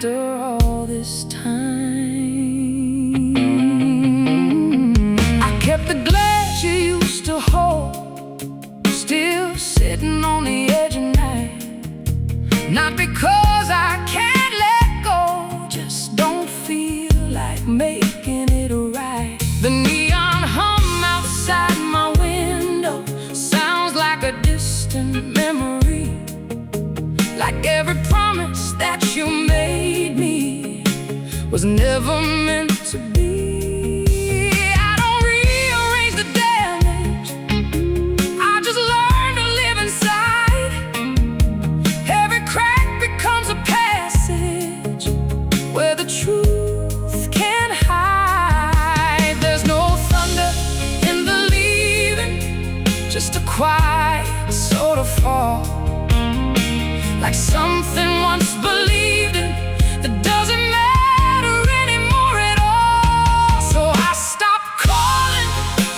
after all this time. I kept the glass you used to hold, still sitting on the edge of night. Not because I can't let go, just don't feel like making it right. The neon hum outside my window sounds like a distant memory, like every promise that you made me was never meant to be. I don't rearrange the damage, I just learn to live inside. Every crack becomes a passage where the truth can't hide. There's no thunder in the leaving, just a quiet sort of fall, like something once believed in that doesn't matter anymore at all. So I stopped calling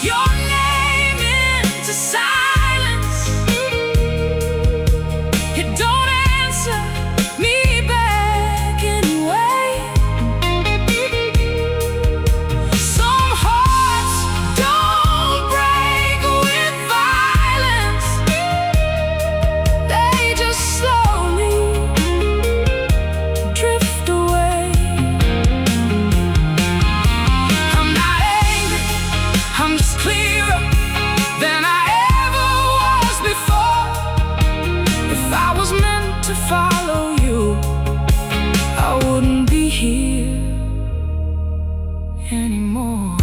your name into silence. You don't answer me back anyway. Some hearts don't break with violence, they just slowly drift away. I'm not angry, I'm just clearer than I ever was before. If I was meant to follow you, I wouldn't be here anymore.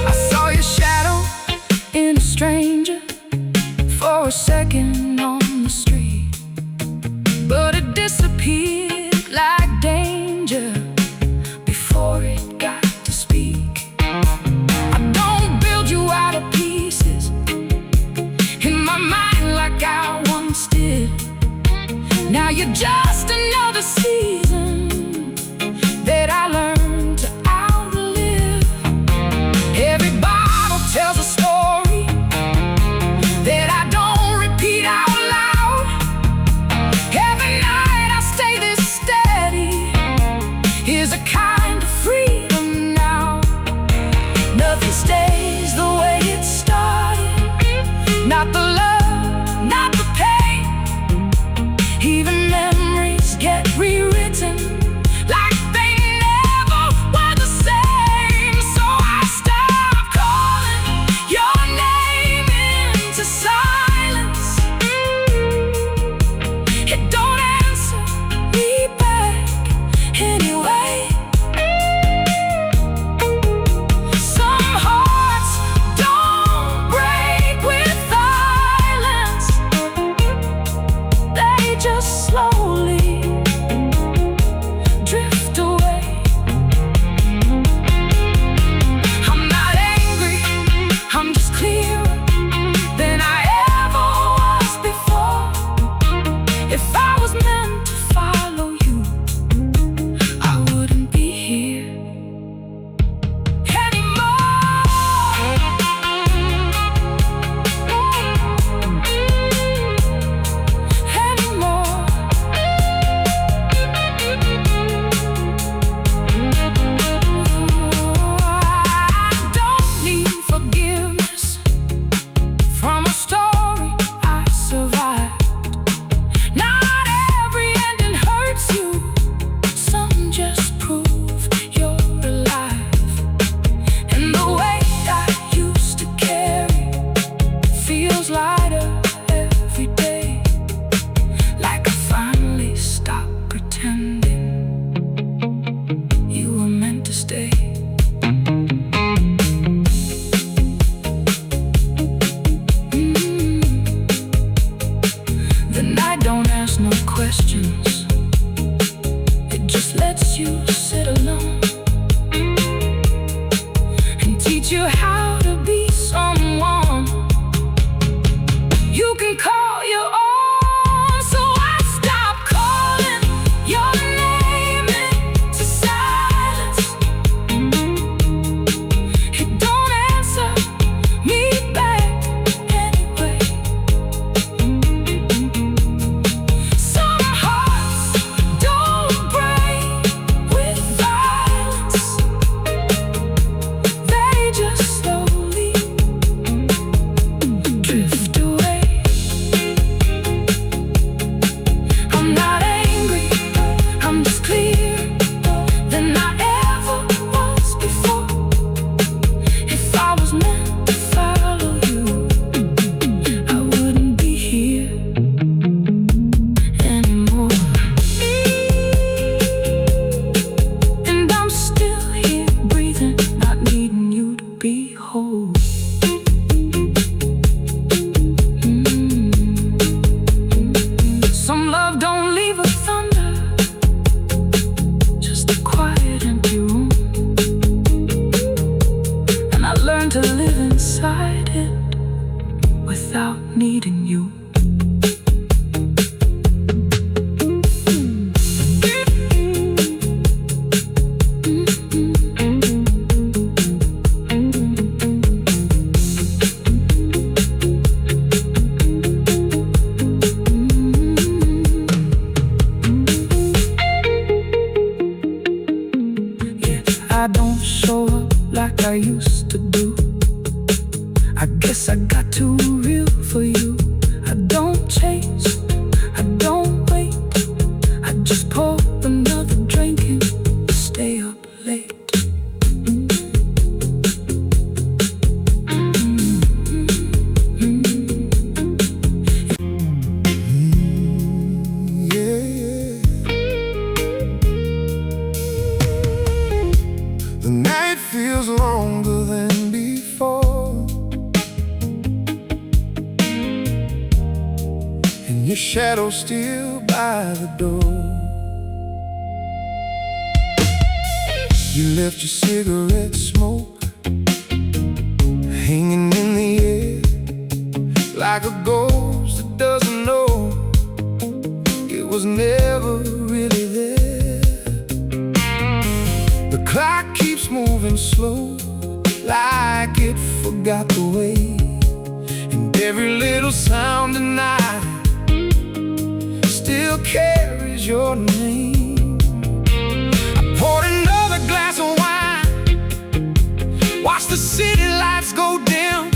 I saw your shadow in a stranger for a second on the street, but it disappeared like danger before it got to speak. I don't build you out of pieces, Some love don't leave a thunder, just a quiet empty room. And I learned to live inside it without needing you. I don't show up like I used to do. I guess I got too real for you. I don't chase, I don't wait. I just pour another drink and stay up late. The night feels longer than before, and your shadow's still by the door. You left your cigarette smoke hanging in the air, like a ghost that doesn't know it was never really there. The clock keeps moving slow, like it forgot the way. And every little sound tonight still carries your name. I poured another glass of wine, watched the city lights go dim,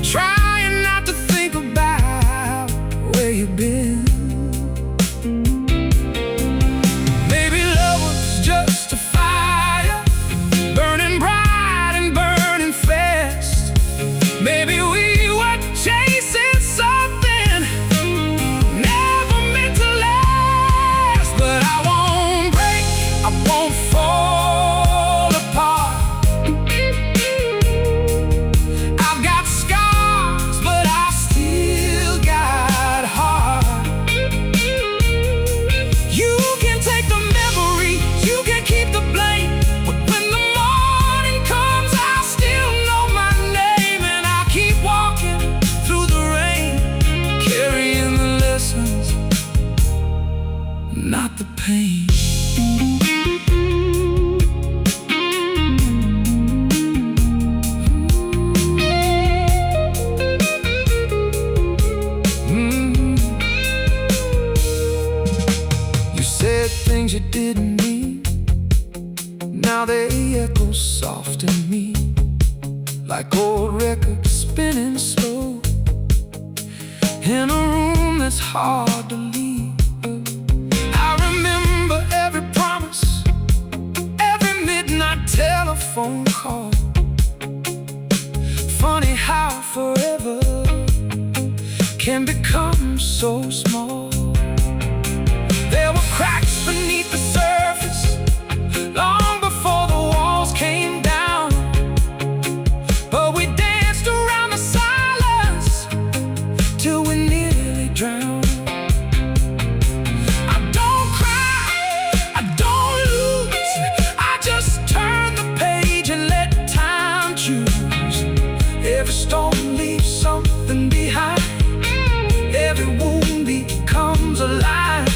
trying not to think about where you've been. Just a fire, burning bright and burning fast. Maybe we were chasing something never meant to last. But I won't break, I won't fall apart. I've got scars, but I still got heart. You can take the memory, you can keep the blame, but when the morning comes, I'll still know my name. And I'll keep walking through the rain, carrying the lessons, not the pain. You said things you didn't mean, now they echo soft in me, like old records spinning slow in a room that's hard to leave. I remember every promise, every midnight telephone call. Funny how forever can become so small. There were cracks beneath the surface long before the walls came down, but we danced around the silence till we nearly drowned. I don't cry, I don't lose, I just turn the page and let time choose. Every storm leaves something behind, every wound becomes alive,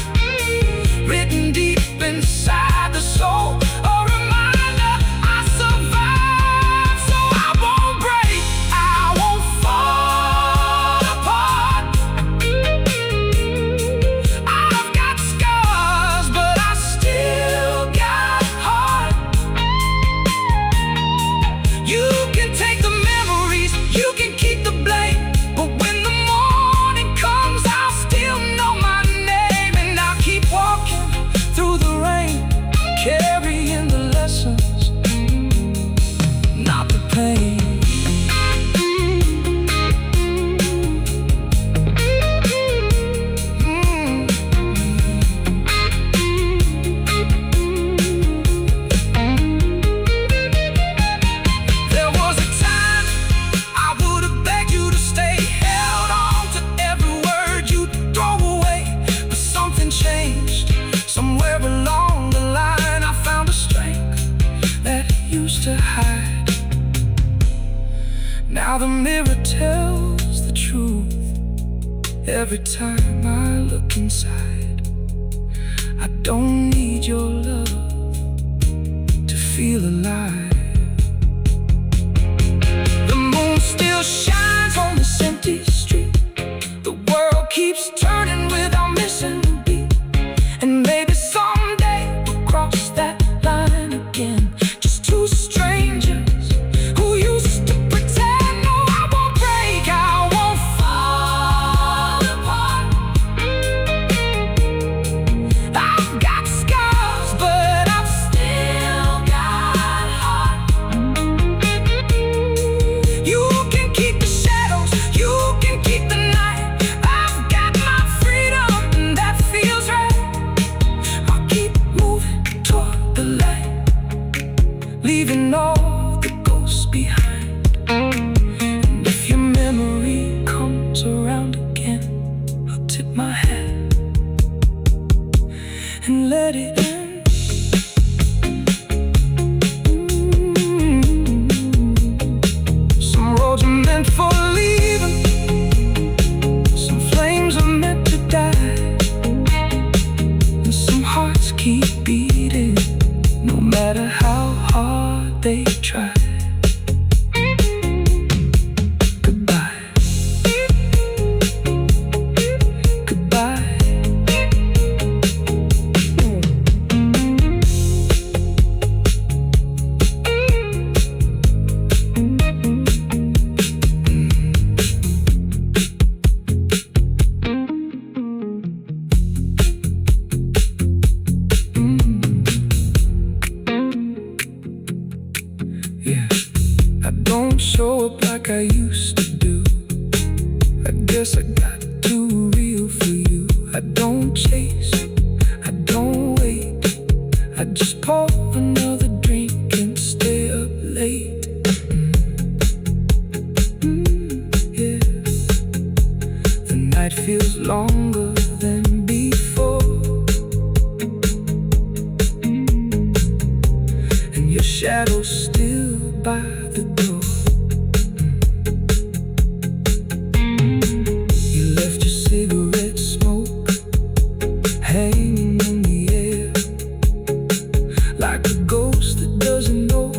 written deep inside the soul. A reminder I survived, so I won't break, I won't fall apart. I've got scars, but I still got heart. You can take the memories, you can keep the blame, but when the morning comes, I'll still know my name. And I'll keep walking through the rain, carrying the lessons, not the pain. There How the mirror tells the truth every time I look inside. I don't need your love to feel alive. The moon still shines on this empty street. The world keeps turning without missing a beat. And maybe someday we'll cross that line again. Just two strangers who used to pretend. No, I won't break, I won't fall apart. I've got scars, but I've still got heart. You can keep the shadows, you can keep the night. I've got my freedom, and that feels right. I'll keep moving toward the light, leaving all the ghosts behind. And if your memory comes around again, I'll tip my hat and let it in. Some roads are meant for leaving, some flames are meant to die, and some hearts keep beating, no matter how hard they try. Goodbye, goodbye. Yeah, I don't show up like I used to do. I guess I got too real for you. I don't chase, I don't wait. I just pour another drink and stay up late. Yeah, the night feels longer than before, and your shadow's still by the door. You left your cigarette smoke hanging in the air, like a ghost that doesn't know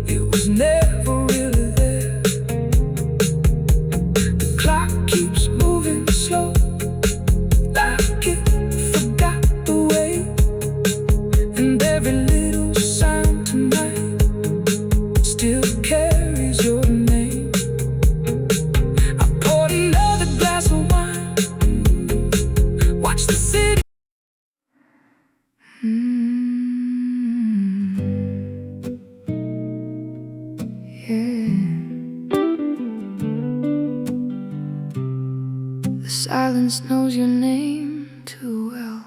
it was never really there. The clock keeps moving slow, like it forgot the way. And every little sound tonight still carries your name. I poured another glass of wine, watch the city. Yeah. The silence knows your name too well.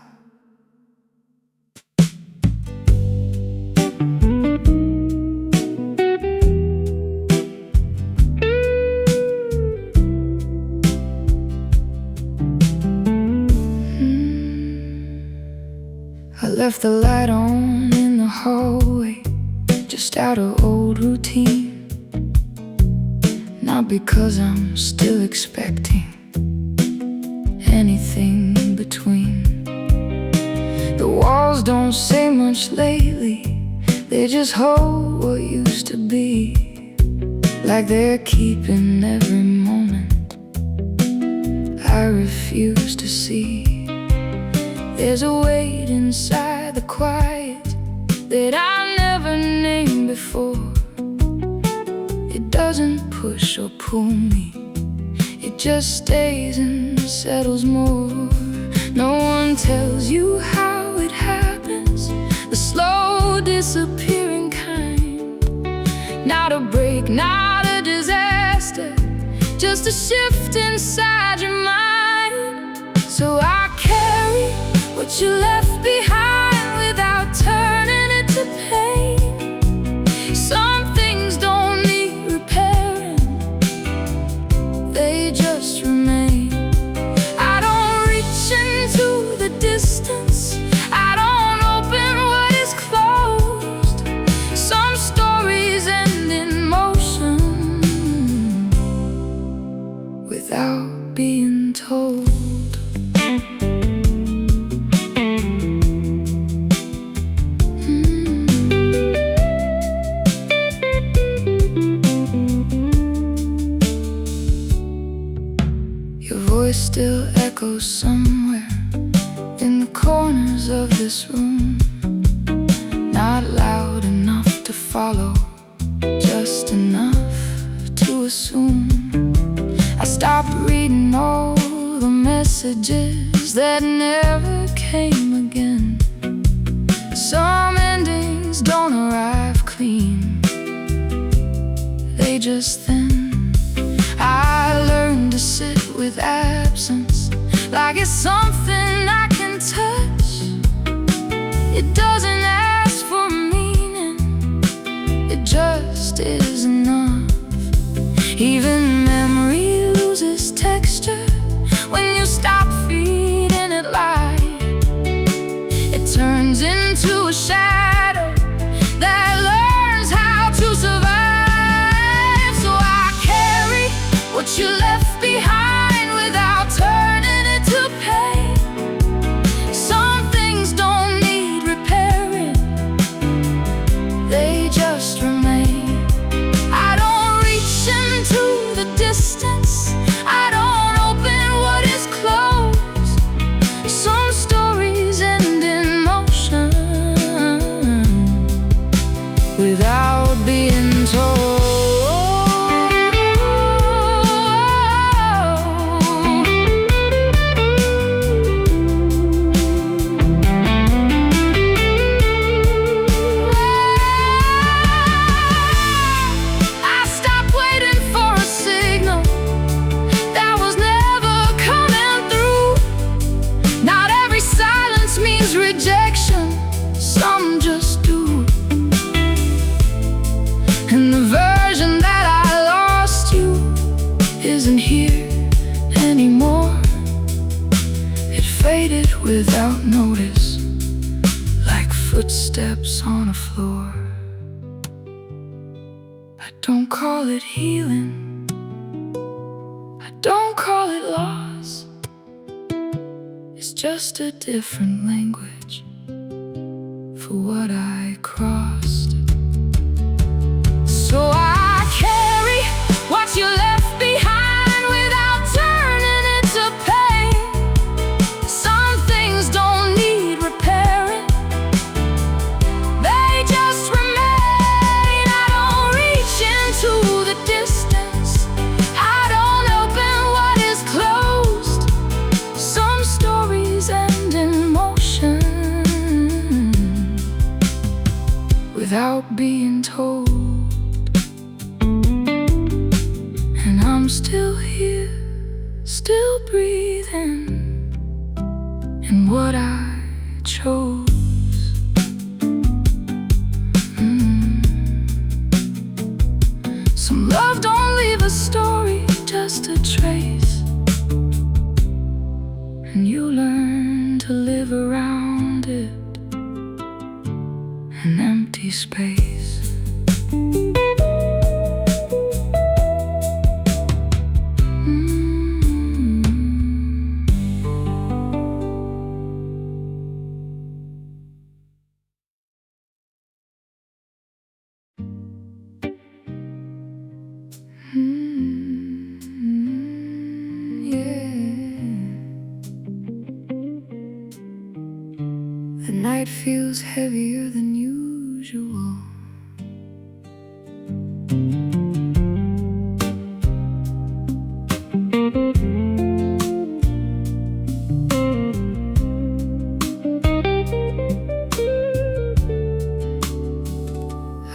I left the light on in the hallway, just out of old routine. Not because I'm still expecting anything in between. The walls don't say much lately, they just hold what used to be, like they're keeping every moment I refuse to see. There's a weight inside the quiet that I never named before. It doesn't push or pull me, it just stays and settles more. No one tells you how it happens, the slow disappearing kind. Not a break, not a disaster, just a shift inside your mind. So I carry what you left behind without turning it to pain. Some things don't need repairing, they just remain. I don't reach into the distance, I don't open what is closed. Some stories end in motion, echoes somewhere in the corners of this room. Not loud enough to follow, just enough to assume. I stopped reading all the messages that never came again. Some endings don't arrive clean, they just thin. I learned to sit with absence like it's something I can touch. It doesn't ask for meaning, it just is enough. Even memory loses texture when you stop feeding it light. It turns into a shadow that learns how to survive. So I carry what you left behind without turning it to pain. Some things don't need repairing, they just remain. I don't reach into the distance, I don't open what is closed. Some stories end in motion without being told. Rejection, some just do. And the version that I lost you isn't here anymore. It faded without notice, like footsteps on a floor. I don't call it healing, I don't call it loss. It's just a different language for what I crossed. So I carry what you left behind without turning it to pain. Some things don't need repairing, they just remain. I don't reach into the distance, I don't open what is closed. Some stories end in motion without being told. And I'm still here, still breathing in what I chose. Some love don't leave a story, just a trace, and you learn to live around it, an empty space. The night feels heavier than usual.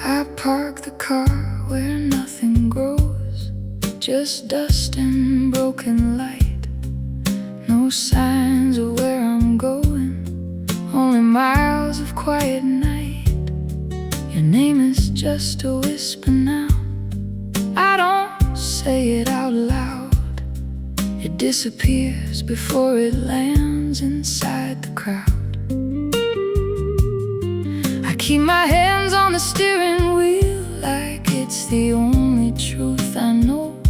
I park the car where nothing grows, just dust and broken light. No signs of where I'm going, only miles of quiet night. Your name is just a whisper now, I don't say it out loud. It disappears before it lands inside the crowd. I keep my hands on the steering wheel like it's the only truth I know.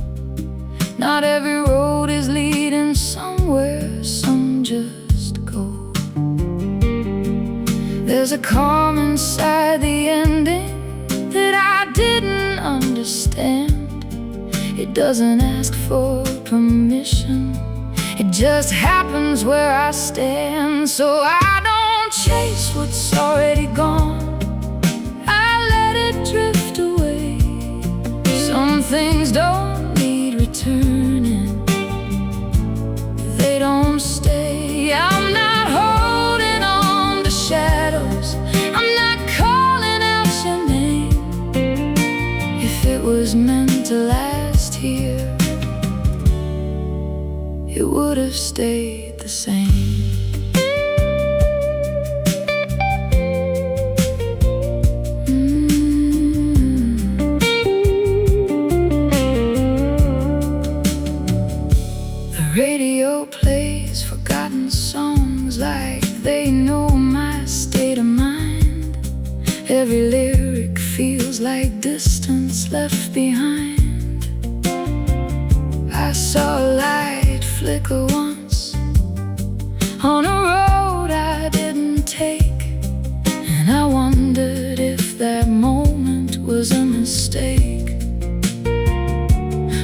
Not every road is leading somewhere, some just go. There's a calm inside the ending that I didn't understand. It doesn't ask for permission, It just happens where I stand. So I don't chase what's already gone, I let it drift away. Some things don't need returning, they don't stay. I'm not holding on to shadows, I'm not calling out your name. If it was meant to last here, it would have stayed the same. The radio plays forgotten songs like they know my state of mind. Every lyric feels like distance left behind. I saw a light flicker once on a road I didn't take, and I wondered if that moment was a mistake.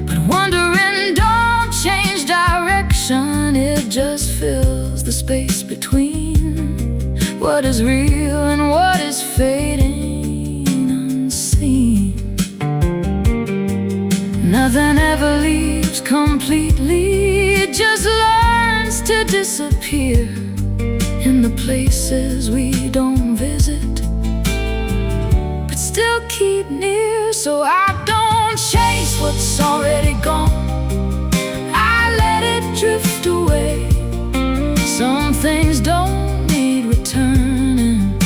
But wondering don't change direction, it just fills the space between what is real and what is fading unseen. Nothing ever leaves completely, it just learns to disappear in the places we don't visit, but still keep near. So I don't chase what's already gone, I let it drift away. Some things don't need returning,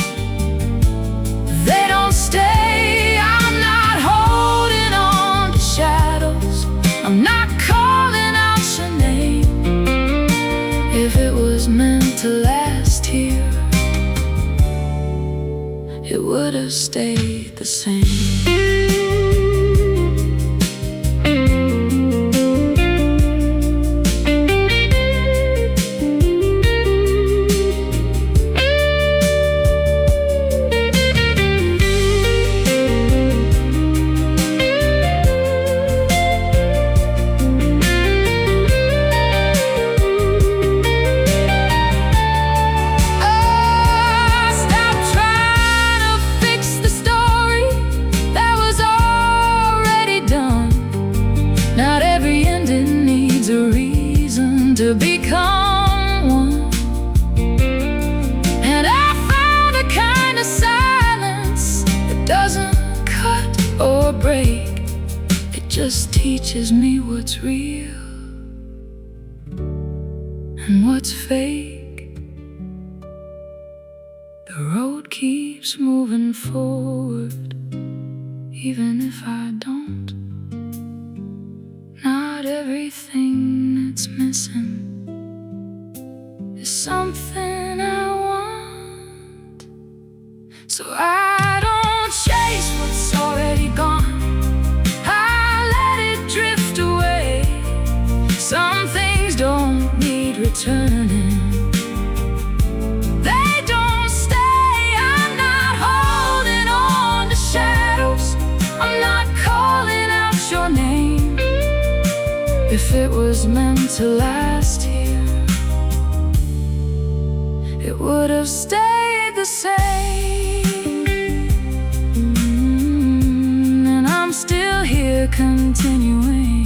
they don't stay. I'm not holding on to shadows, I'm not calling out your name. If it was meant to last here, it would have stayed the same. To become one, and I found a kind of silence that doesn't cut or break. It just teaches me what's real and what's fake. The road keeps moving forward, even if I don't. Not everything that's missing is something I want. So I don't chase what's already gone, I let it drift away. Some things don't need returning, they don't stay. I'm not holding on to shadows, I'm not calling out your name. If it was meant to last here, it would have stayed the same. And I'm still here continuing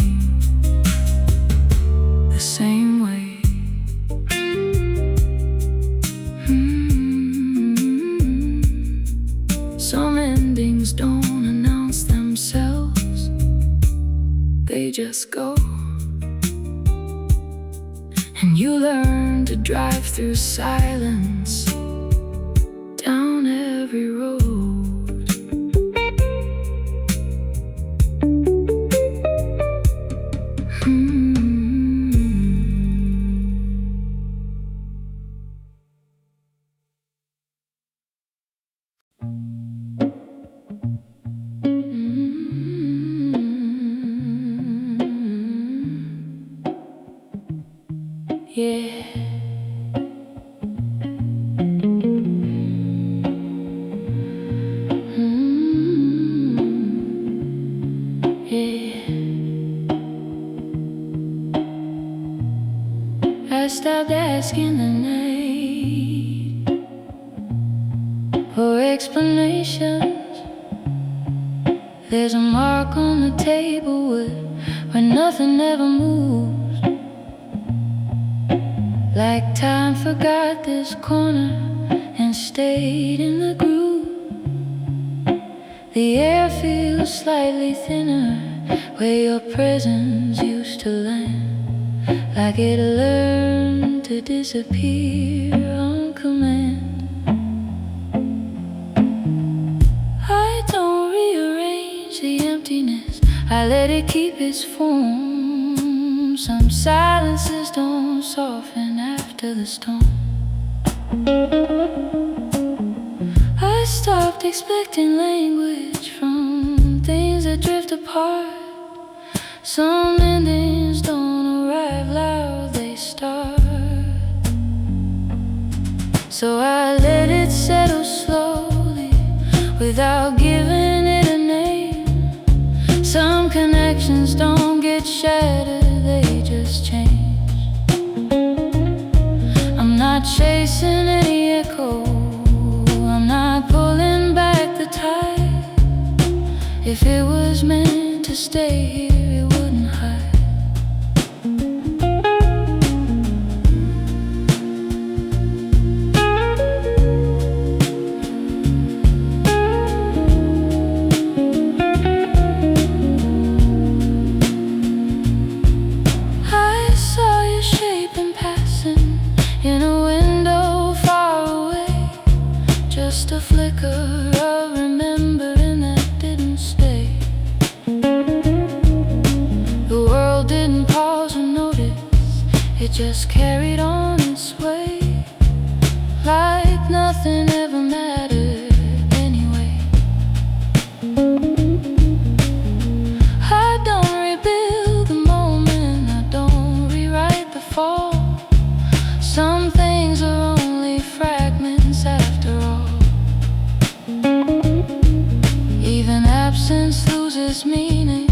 the same way. Some endings don't announce themselves, they just go. And you learn to drive through silence down every road. Yeah. stopped asking the night for explanations. There's a mark on the table where nothing ever moves, like time forgot this corner and stayed in the groove. The air feels slightly thinner where your presence used to land, like it learned to disappear on command. I don't rearrange the emptiness, I let it keep its form. Some silences don't soften after the storm. I stopped expecting language from things that drift apart. Some endings don't arrive loud, they start. So I let it settle slowly without giving it a name. Some connections don't get shattered, they just change. I'm not chasing any echo, I'm not pulling back the tide. If it was meant to stay here, it wouldn't hide. I saw your shape in passing in a window far away, just a flicker of remembering that didn't stay. The world didn't pause or notice, it just carried on its way, like nothing ever mattered anyway. I don't rebuild the moment, I don't rewrite the fall. Some things are only fragments after all. Even absence loses meaning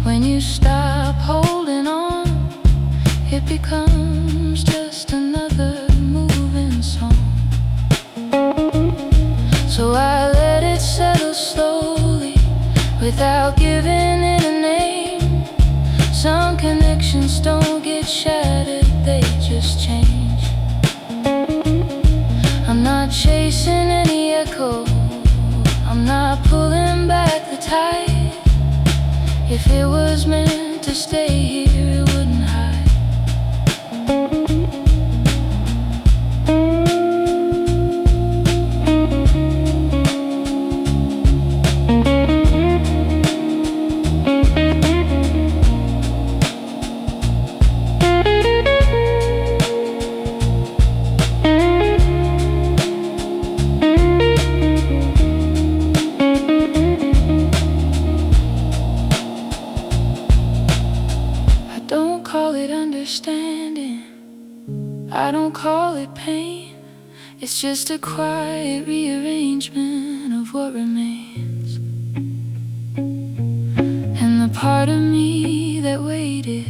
when you stop holding on. It becomes just another moving song. So I let it settle slowly without giving it a name. Some connections don't get shattered, they just change. I'm not chasing any echo, I'm not pulling back the tide. If it was meant to stay here, it wouldn't hide. I don't call it pain, it's just a quiet rearrangement of what remains. And the part of me that waited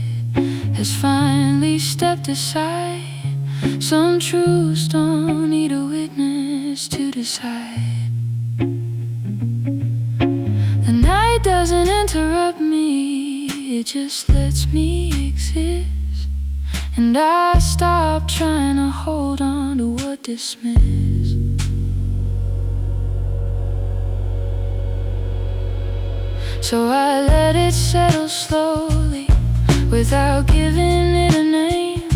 has finally stepped aside. Some truths don't need a witness to decide. The night doesn't interrupt me, it just lets me exist. And I stopped trying to hold on to what dismissed. So I let it settle slowly without giving it a name.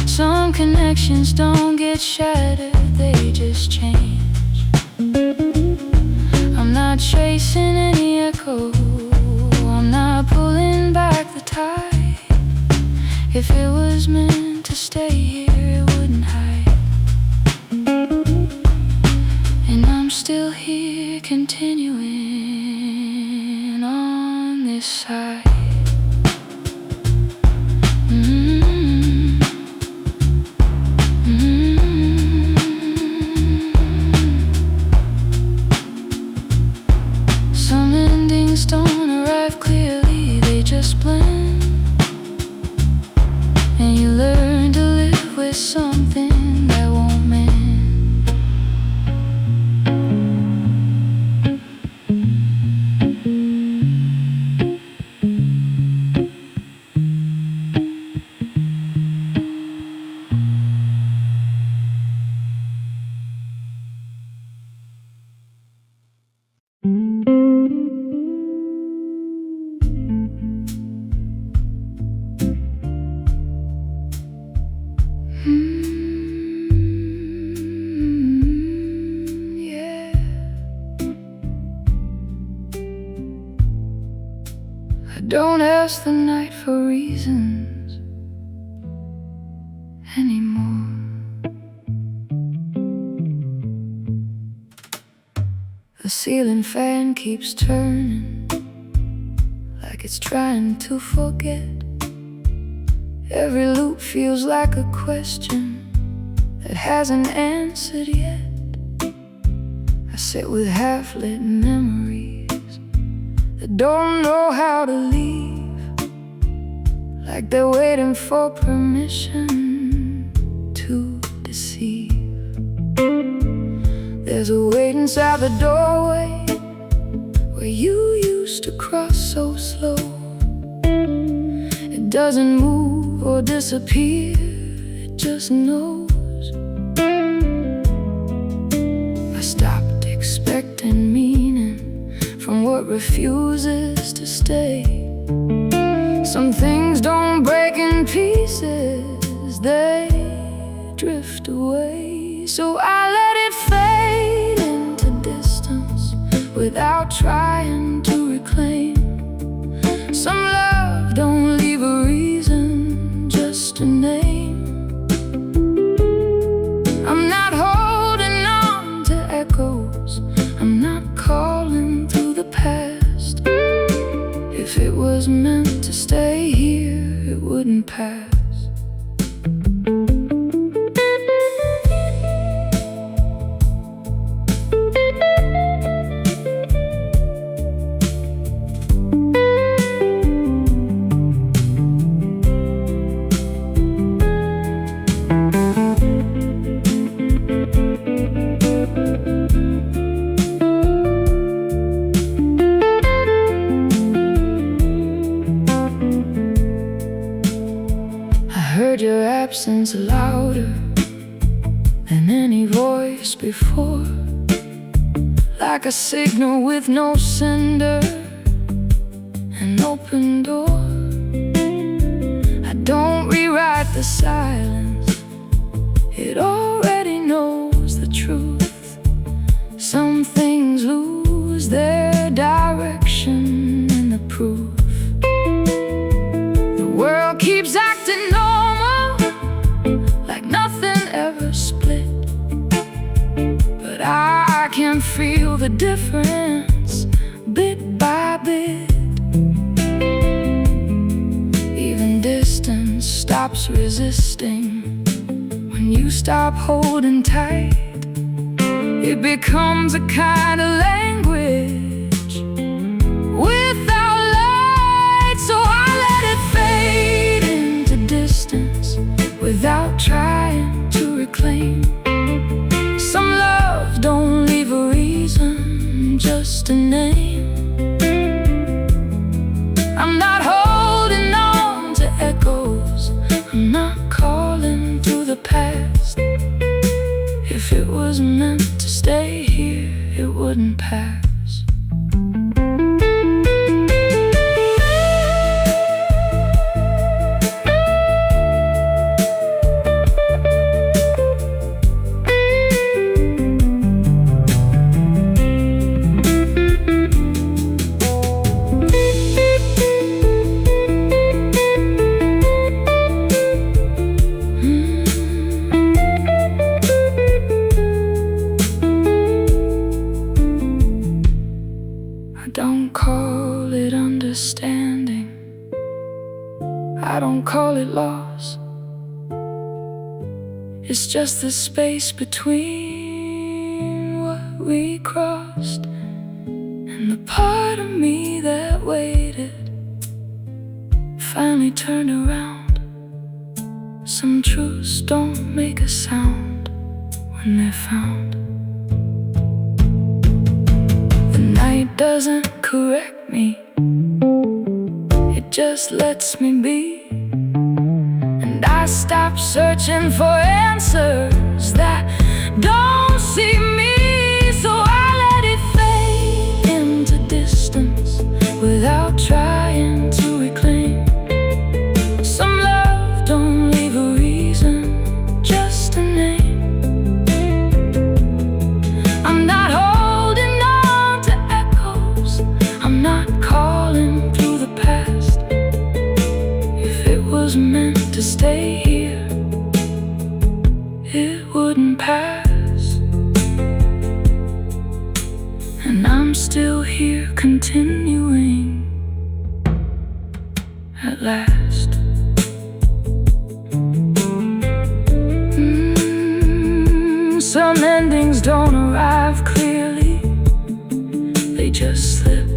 Some connections don't get shattered, they just change. I'm not chasing any echo, I'm not pulling back the tide. If it was meant to stay here, it wouldn't hide. And I'm still here continuing on this side. Some endings don't arrive clearly, they just blend. And you learn to live I don't ask the night for reasons anymore. The ceiling fan keeps turning, like it's trying to forget. Every loop feels like a question that hasn't answered yet. I sit with half-lit memories that don't know how to leave, like they're waiting for permission to deceive. There's a weight inside the doorway where you used to cross so slow. It doesn't move or disappear, it just knows. I stopped expecting meaning from what refuses to stay. Some things don't break in pieces, they drift away. So I let it fade into distance without trying to reclaim. Some love don't leave a reason, just a name. I'm not holding on to echoes, I'm not calling through the past. If it was meant to stay here, it wouldn't pass. Heard your absence louder than any voice before, like a signal with no sender, an open door. I don't rewrite the silence, it already knows the truth. Some things lose their direction in the proof. The world keeps acting normal, like nothing ever split, but I can feel the difference bit by bit. Even distance stops resisting when you stop holding tight. It becomes a kind of language without light. So I let it fade into distance without trying to reclaim. Some love don't leave a reason, just a name. I'm not holding on to echoes, I'm not calling to the past. If it was meant to stay here, it wouldn't pass. I don't call it understanding, I don't call it loss. It's just the space between what we crossed and the part of me that waited finally turned around. Some truths don't make a sound when they're found. The night doesn't correct me, it just lets me be. And I stop searching for answers that don't see me. So I let it fade into distance without trying to reclaim. Some love don't leave a reason, just a name. I'm not holding on to echoes, I'm not calling through the past. was meant to stay here, it wouldn't pass. And I'm still here continuing at last. Some endings don't arrive clearly, they just slip.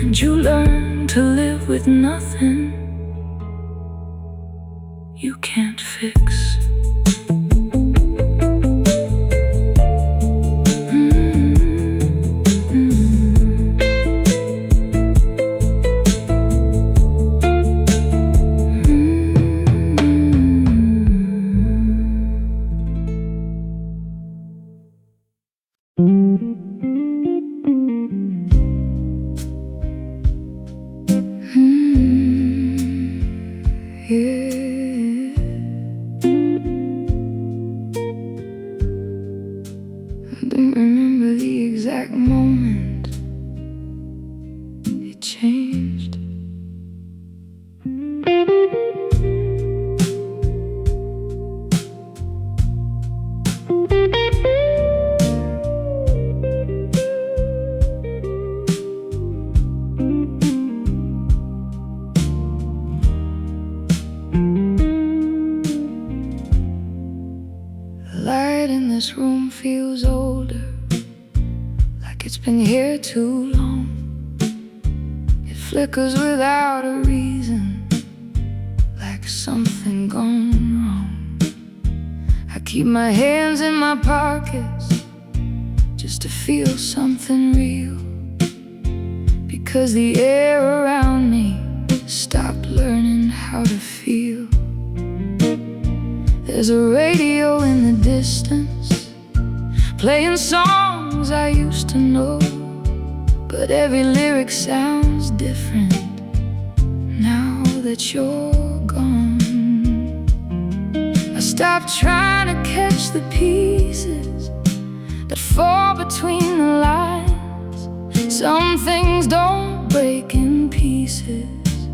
And you learn to live with nothing you can't fix. I don't remember the exact moment it changed. The light in this room feels older, like it's been here too long. It flickers without a reason, like something gone wrong. I keep my hands in my pockets just to feel something real, because the air around me stopped learning how to feel. There's a radio in the distance, playing songs I used to know, but every lyric sounds different now that you're gone. I stopped trying to catch the pieces that fall between the lines. Some things don't break in pieces,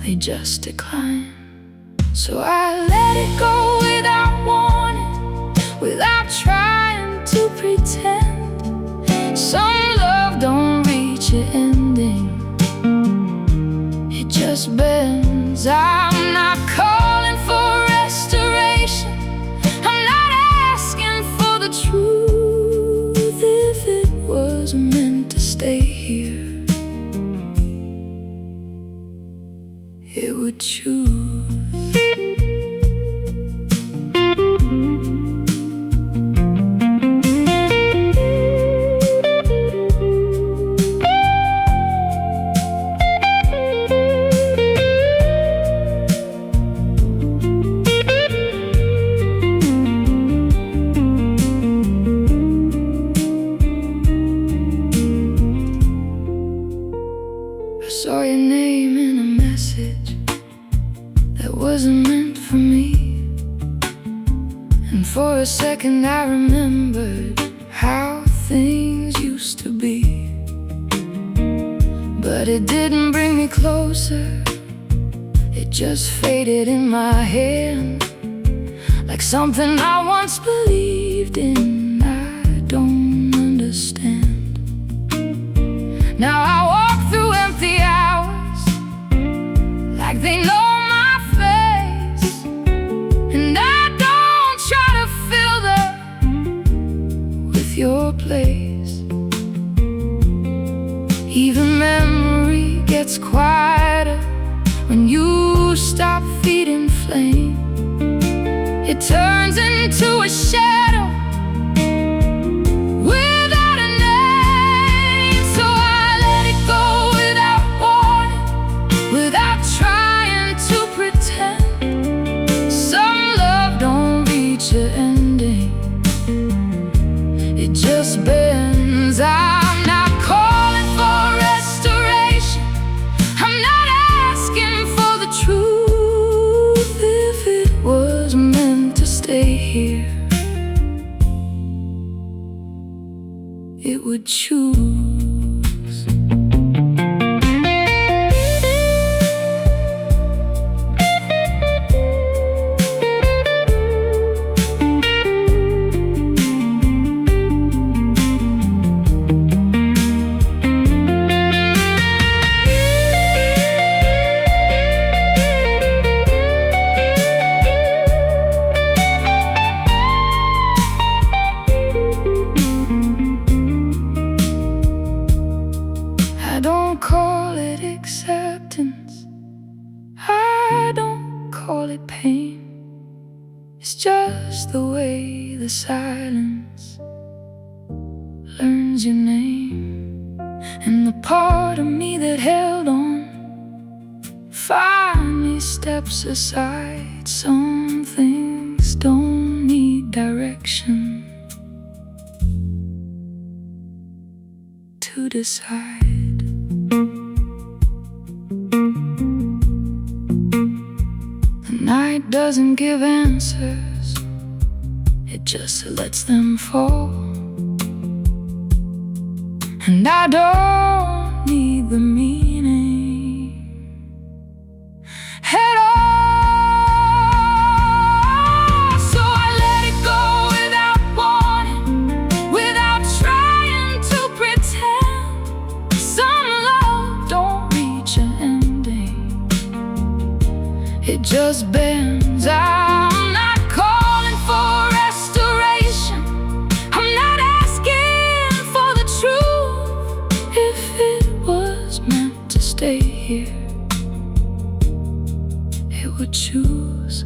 they just decline. So I let it go without warning, without trying to pretend. Some love don't reach an ending, it just bends. I'm not calling for restoration, I'm not asking for the truth. If it was meant to stay here, it would choose. I saw your name in a message that wasn't meant for me, and for a second I remembered how things used to be. But it didn't bring me closer, it just faded in my hand, like something I once believed in. I don't understand. Now I walk through empty hours like they know my face, and I don't try to fill them with your place. Even memory gets quieter when you stop feeding flame. It turns into a shadow without a name. So I let it go without warning, without trying to pretend. Some love don't reach an ending, it just bends. I'm not calling for restoration, I'm not asking for the truth. If it was meant to stay here, it would choose. I don't call it acceptance, I don't call it pain. It's just the way the silence learns your name. And the part of me that held on finally steps aside. Some things don't need direction to decide. The night doesn't give answers, it just lets them fall. And I don't need the meaning at all. So I let it go without warning, without trying to pretend. Some love don't reach an ending, it just bends. I'm not calling for restoration, I'm not asking for the truth. If it was meant to stay here, it would choose.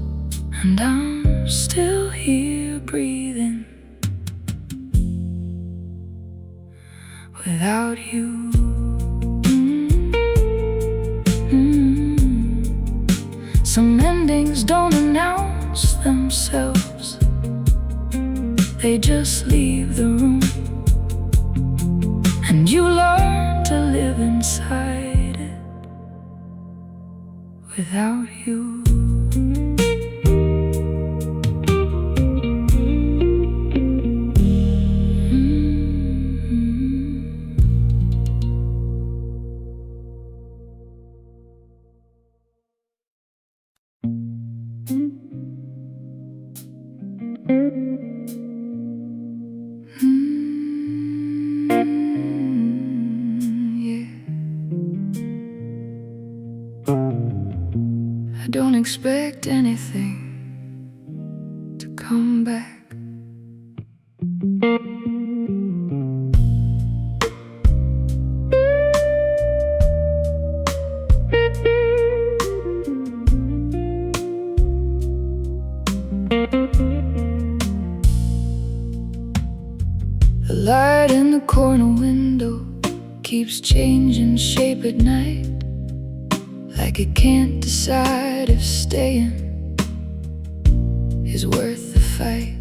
And I'm still here breathing without you. Some endings don't announce themselves, they just leave the room. And you learn to live inside it without you. I don't expect anything to come back. The light in the corner window keeps changing shape at night, like it can't decide if staying is worth the fight.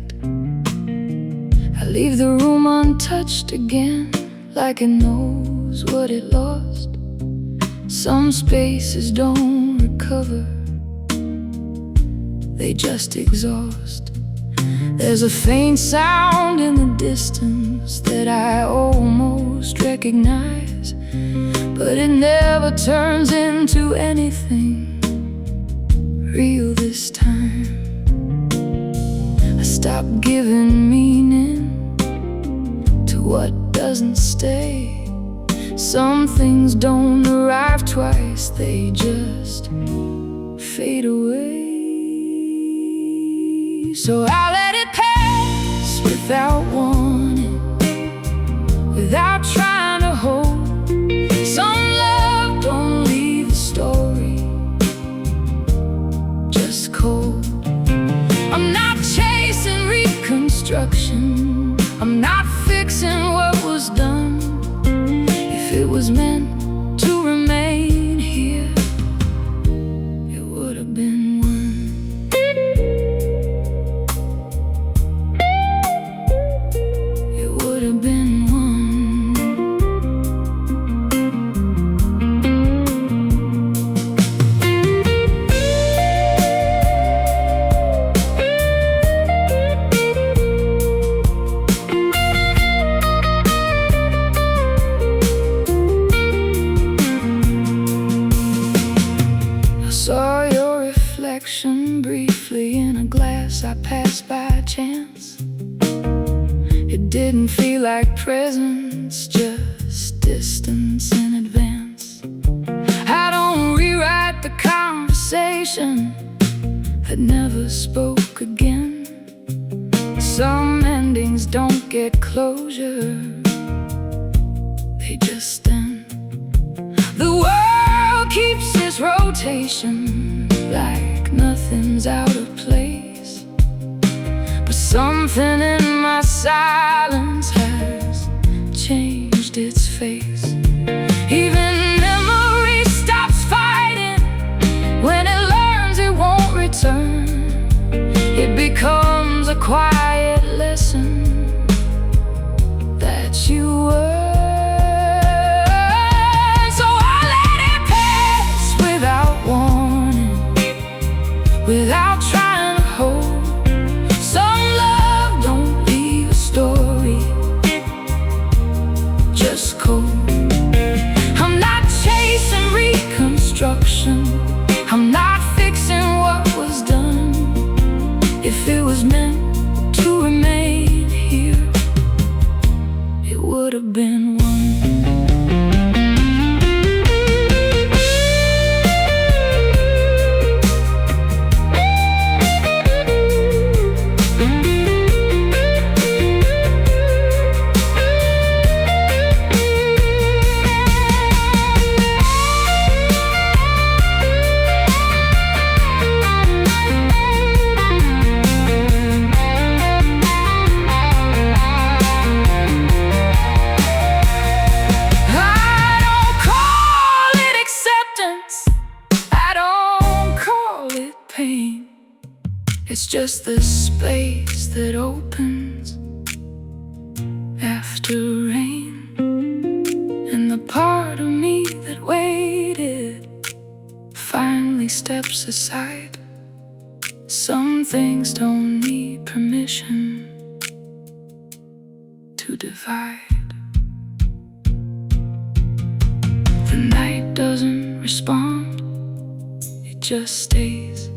I leave the room untouched again, like it knows what it lost. Some spaces don't recover, they just exhaust. There's a faint sound in the distance that I almost recognize, but it never turns into anything real this time. I stopped giving meaning to what doesn't stay. Some things don't arrive twice, they just fade away. So I let it pass without warning, without trying to hold. Some love don't leave the story just cold. I'm not chasing reconstruction, I'm not fixing what was done. If it was meant to remain here, it would have been one. It would have been one. Saw your reflection briefly in a glass I passed by chance. It didn't feel like presence, just distance in advance. I don't rewrite the conversation that never spoke again. Some endings don't get closure, they just end. invitation, like nothing's out of place. But something in my silence has changed its face. Even memory stops fighting when it learns it won't return. It becomes a quiet lesson that you earn. So I let it pass without warning, without trying to hold. Some love don't leave a story, just cold. I'm not chasing reconstruction, I'm not fixing what was done. If it was meant to remain here, it would have been one. It's just the space that opens after rain. And the part of me that waited finally steps aside. Some things don't need permission to divide. The night doesn't respond, it just stays.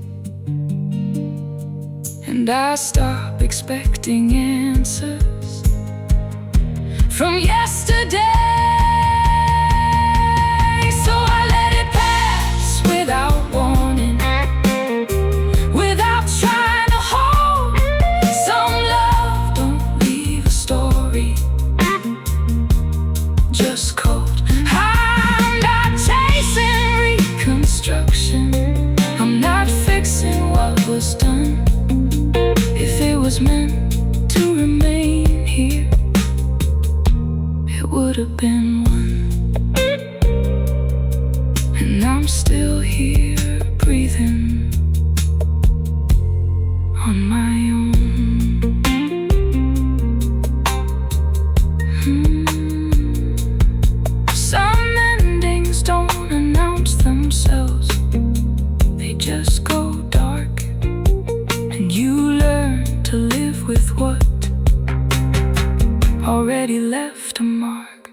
And I stop expecting answers from yesterday. So I let it pass without warning, without trying to hold. Some love don't leave a story, just cold. I'm not chasing reconstruction, I'm not fixing what was done. If it was meant to remain here, it would have been one. And I'm still here breathing on my own. Some endings don't announce themselves, they just go dark. And you learn to live with what already left a mark.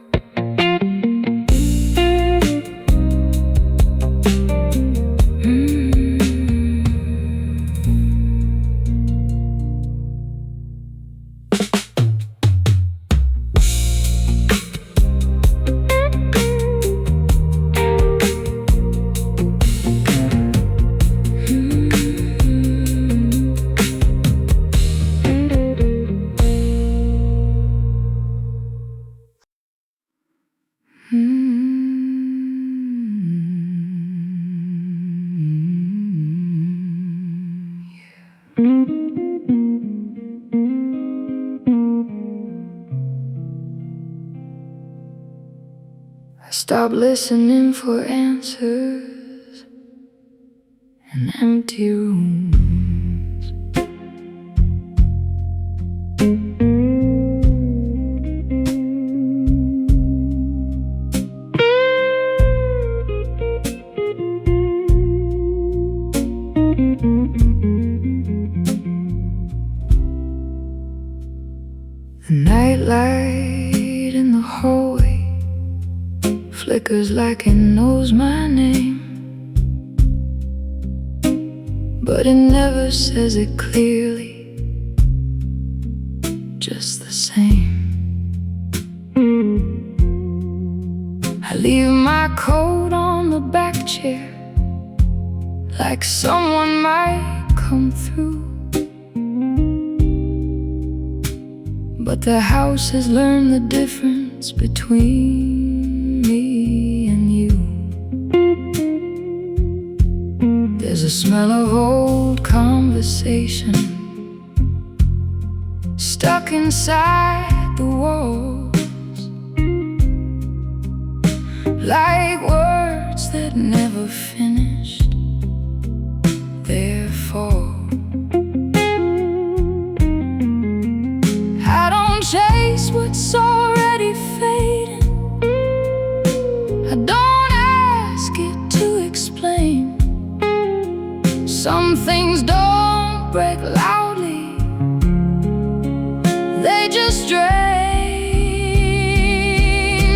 I stopped listening for answers in empty rooms. The nightlight in the hallway flickers like it knows my name, but it never says it clearly, just the same. I leave my coat on the back chair, like someone might come through. But the house has learned the difference between me and you. smell of old conversation stuck inside the walls, like words that never finished their fall. I don't chase what's already fading, I don't ask it to explain. Some things don't break loudly, they just drain.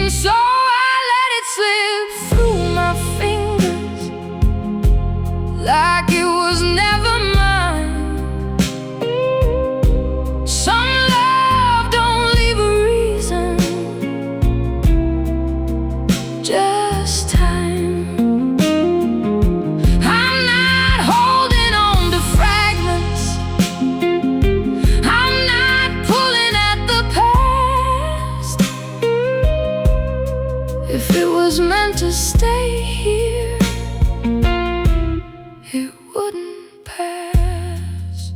So I let it slip through my fingers like it was never mine. Some love don't leave a reason, just time. I'm not holding on to fragments, I'm not pulling at the past. If it was meant to stay here, it wouldn't pass.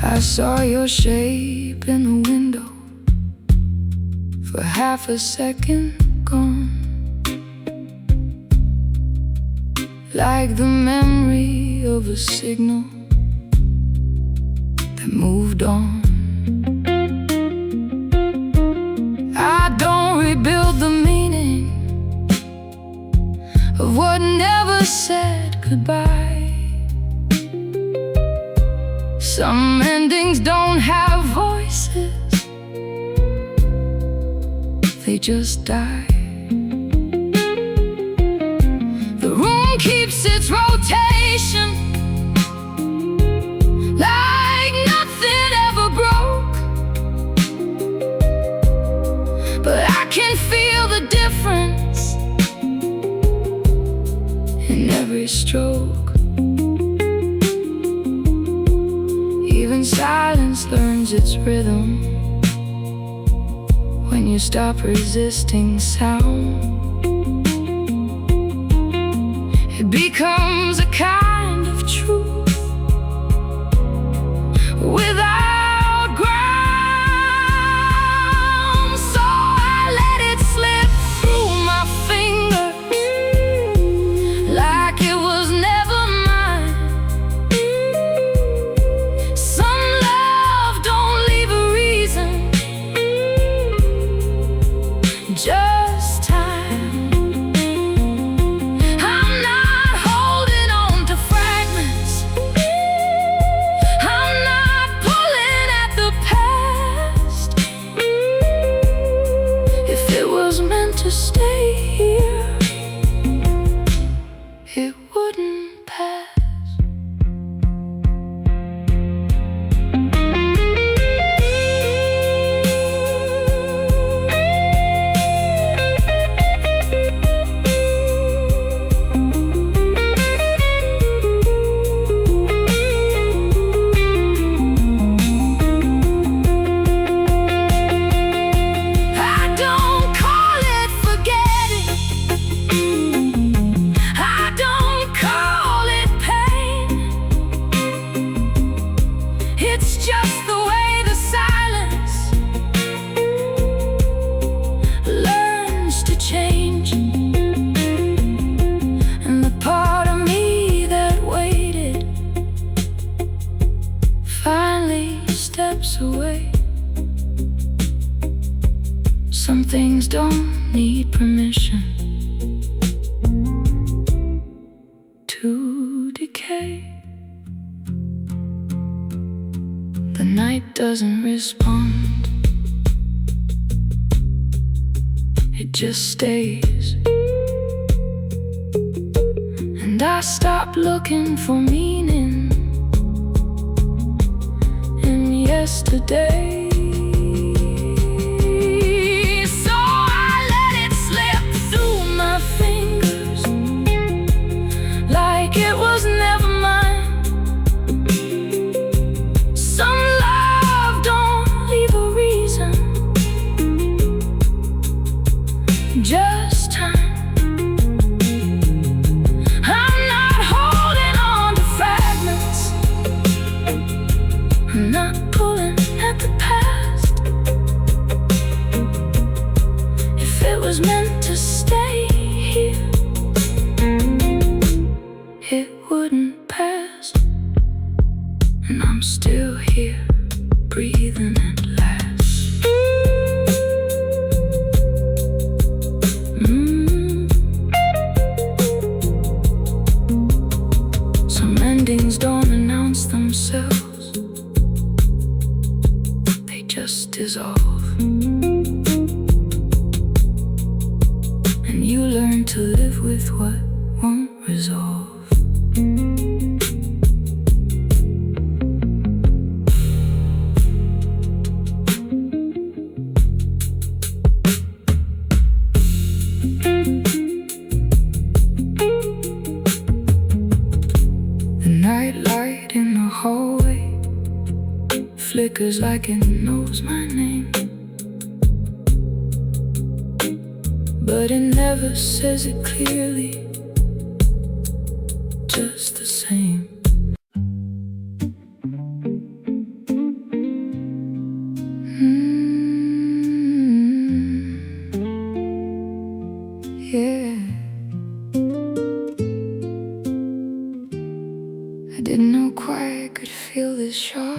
I saw your shape in the window for half a second, gone, like the memory of a signal that moved on. I don't rebuild the meaning of what never said goodbye. Some endings don't have voices, they just die. The room keeps its rotation, like nothing ever broke. But I can feel the difference in every stroke. Even silence learns its rhythm when you stop resisting sound. It becomes a kind of truth without ground. So I let it slip through my fingers like it was never mine. Some love don't leave a reason, just time. I'm not holding on to fragments, I'm not pulling at the past. If it was meant to stay here, it wouldn't pass. It's just the way the silence learns to change. And the part of me that waited finally steps away. Some things don't need permission to decay. The night doesn't respond, it just stays. And I stop looking for meaning in yesterday. I'm not pulling at the past. If it was meant to stay here, it wouldn't pass. And I'm still here, breathing at last. Some endings don't announce themselves, they just dissolve. And you learn to live with what won't resolve. Nightlight in the hallway flickers like it knows my name, but it never says it clearly, just the same. Yeah, I didn't know quite I could feel this sharp.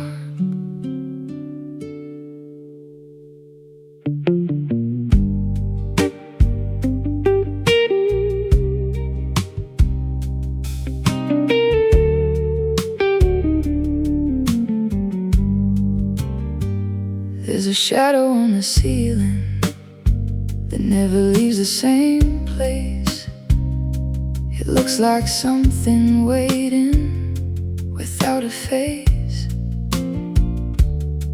There's a shadow on the ceiling that never leaves the same place. It looks like something waiting without a face.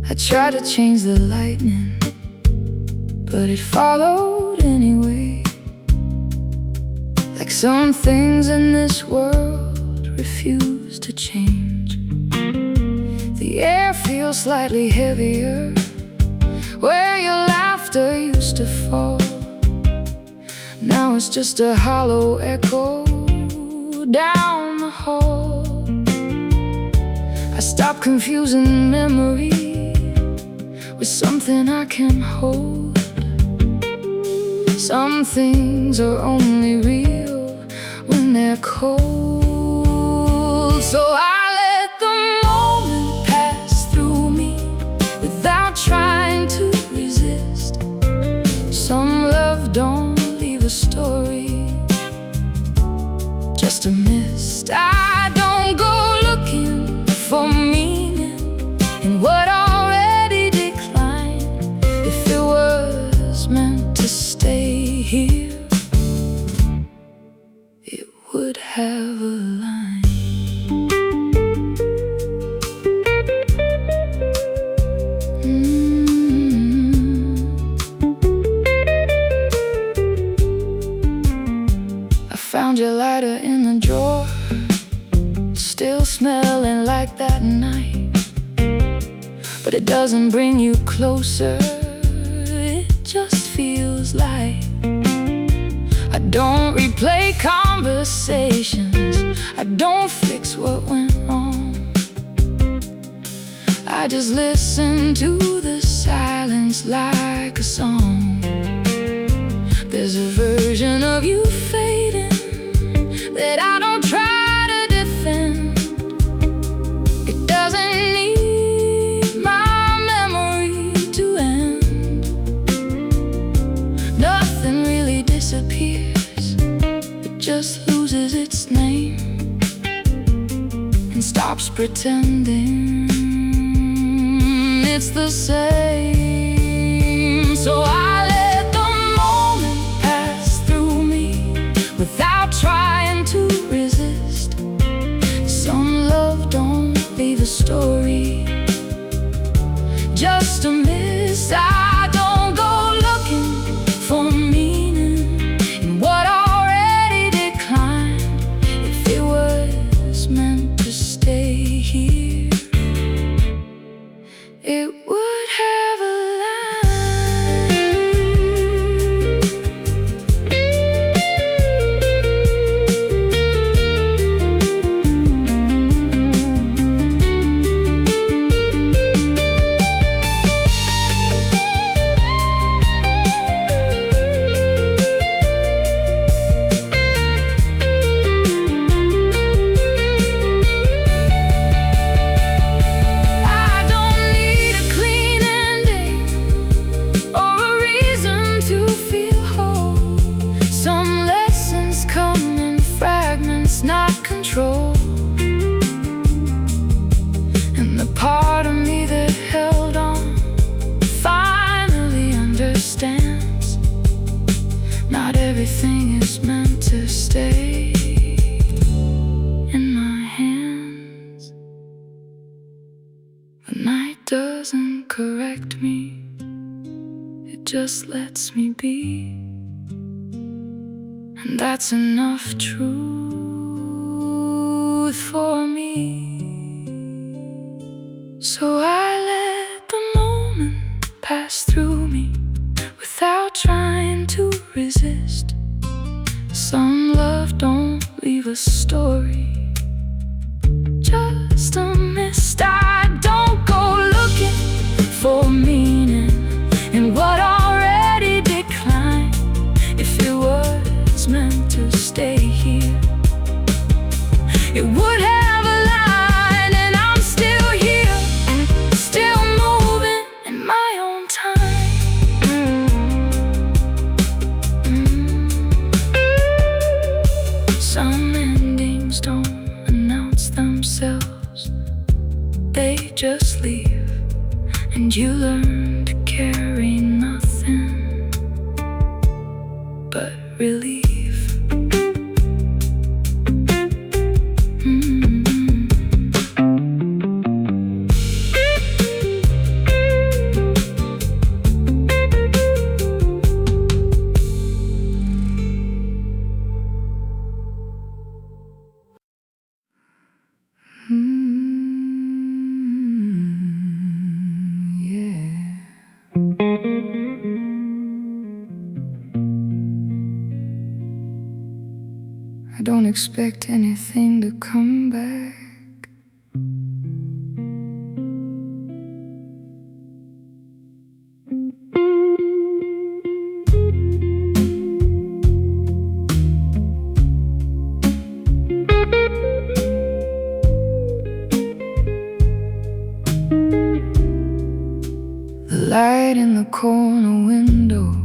I tried to change the lightning, but it followed anyway. Like some things in this world refuse to change. The air feels slightly heavier where your laughter used to fall. Now it's just a hollow echo down the hall. I stopped confusing memory with something I can hold. Some things are only real when they're cold. So I let the moment pass through me without trying to resist. Some love don't leave a story, just a mist. I don't go looking for meaning in what already declined. If it was meant to stay here, it would have a line. I found your lighter in the drawer, still smelling like that night. But it doesn't bring you closer, it just feels like. I don't replay conversations, I don't fix what went wrong. I just listen to the silence like a song. There's a version of you fading that I don't try to defend. It doesn't need my memory to end. Nothing really disappears, it just loses its name and stops pretending it's the same. So I let the moment pass through me without trying to resist. Some love don't leave a story, just a miss. I don't go looking for meaning in what already declined. If it was meant to stay here, it would have a line. correct me, it just lets me be. And that's enough truth for me. So I let the moment pass through me without trying to resist. Some love don't leave a story, just a mist. I don't go looking for meaning in what already declined. If it was meant to stay here, it would have a line. And I'm still here, still moving in my own time. Some endings don't announce themselves, they just leave, and you learn to carry nothing but relief. I don't expect anything to come back. The light in the corner window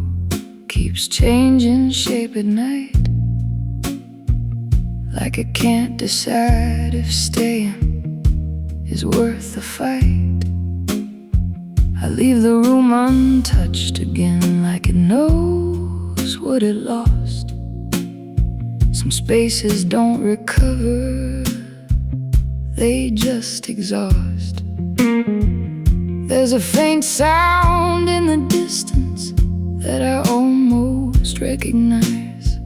keeps changing shape at night, like it can't decide if staying is worth the fight. I leave the room untouched again, like it knows what it lost. Some spaces don't recover, they just exhaust. There's a faint sound in the distance that I almost recognize,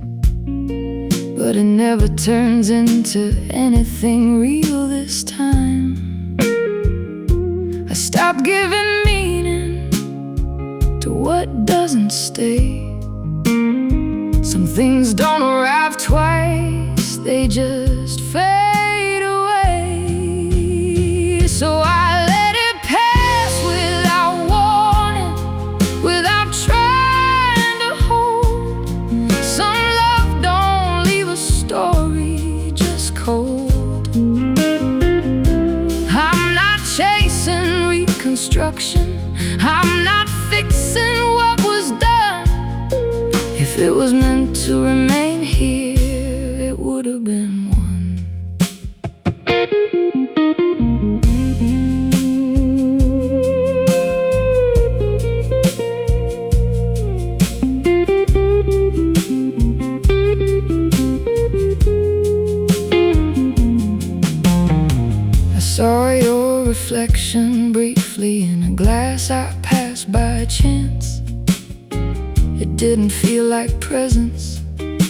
but it never turns into anything real this time. I stopped giving meaning to what doesn't stay. Some things don't arrive twice, they just fade away. So I let it pass without warning, without trying to hold. Some love don't leave a story, just cold. I'm not chasing reconstruction, I'm not fixing what was done. If it was meant to remain here, it would have been one. I saw your reflection briefly in a glass I passed by chance. It didn't feel like presence,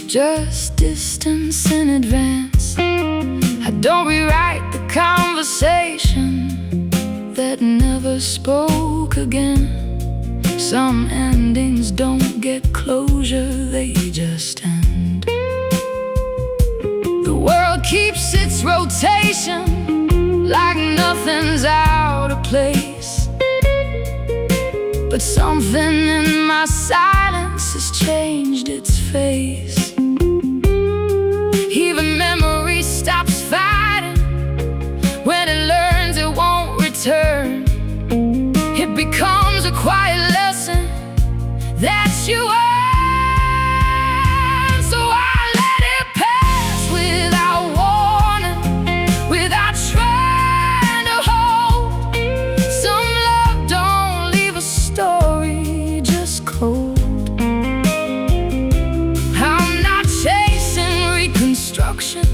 just distance in advance. I don't rewrite the conversation that never spoke again. Some endings don't get closure, they just end. The world keeps its rotation, like nothing's out of place. But something in my silence has changed its face. Even memory stops fighting when it learns it won't return. It becomes a quiet lesson that you earn. So I let it pass without warning, without trying to hold. Some love don't leave a story, just cold. I'm not chasing reconstruction,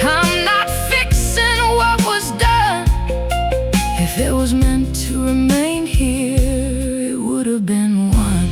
I'm not fixing what was done. If it was meant to remain here, have been one.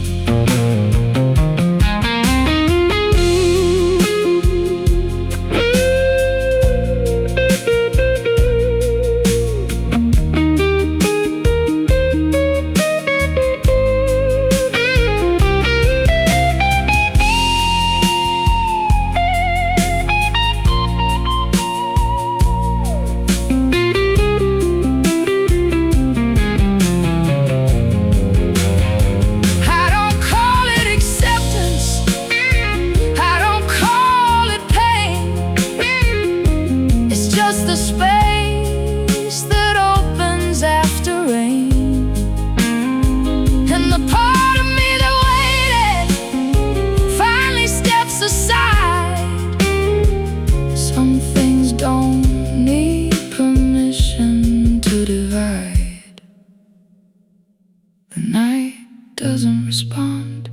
The space that opens after rain, and the part of me that waited finally steps aside. Some things don't need permission to divide. The night doesn't respond,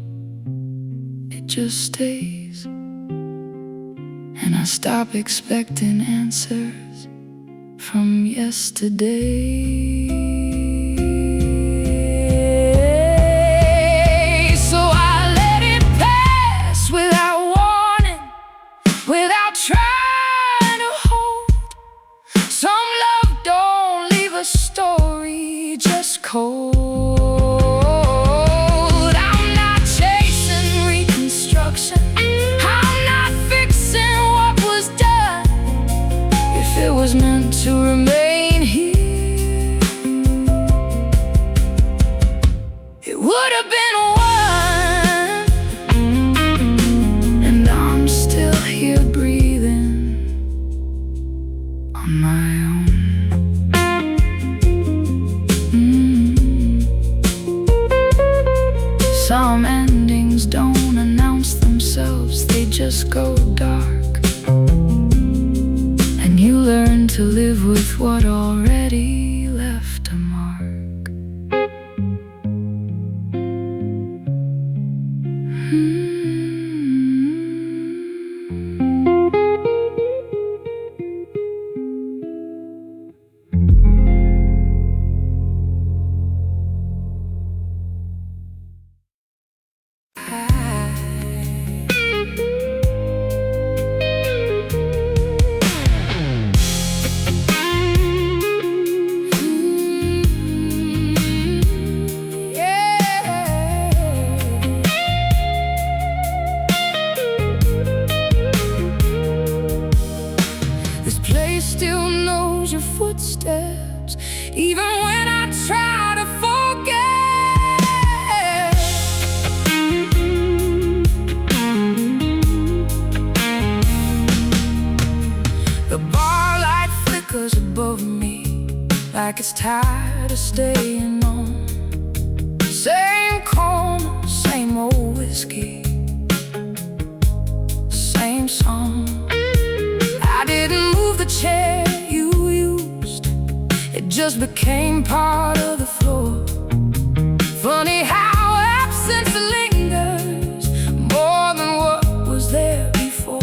it just stays, and I stop expecting answers from yesterday. So I let it pass without warning, without trying to hold. Some love don't leave a story, just cold. I'm not chasing reconstruction, I'm not fixing what was done. If it was meant to remain here, it would have been one. And I'm still here breathing on my own. Some endings don't announce themselves, they just go dark. You learn to live with what already left a mark. Still knows your footsteps, even when I try to forget. The bar light flickers above me, like it's tired of staying on. Same corner, same old whiskey, same song. I didn't move the chair you used, it just became part of the floor. Funny how absence lingers more than what was there before.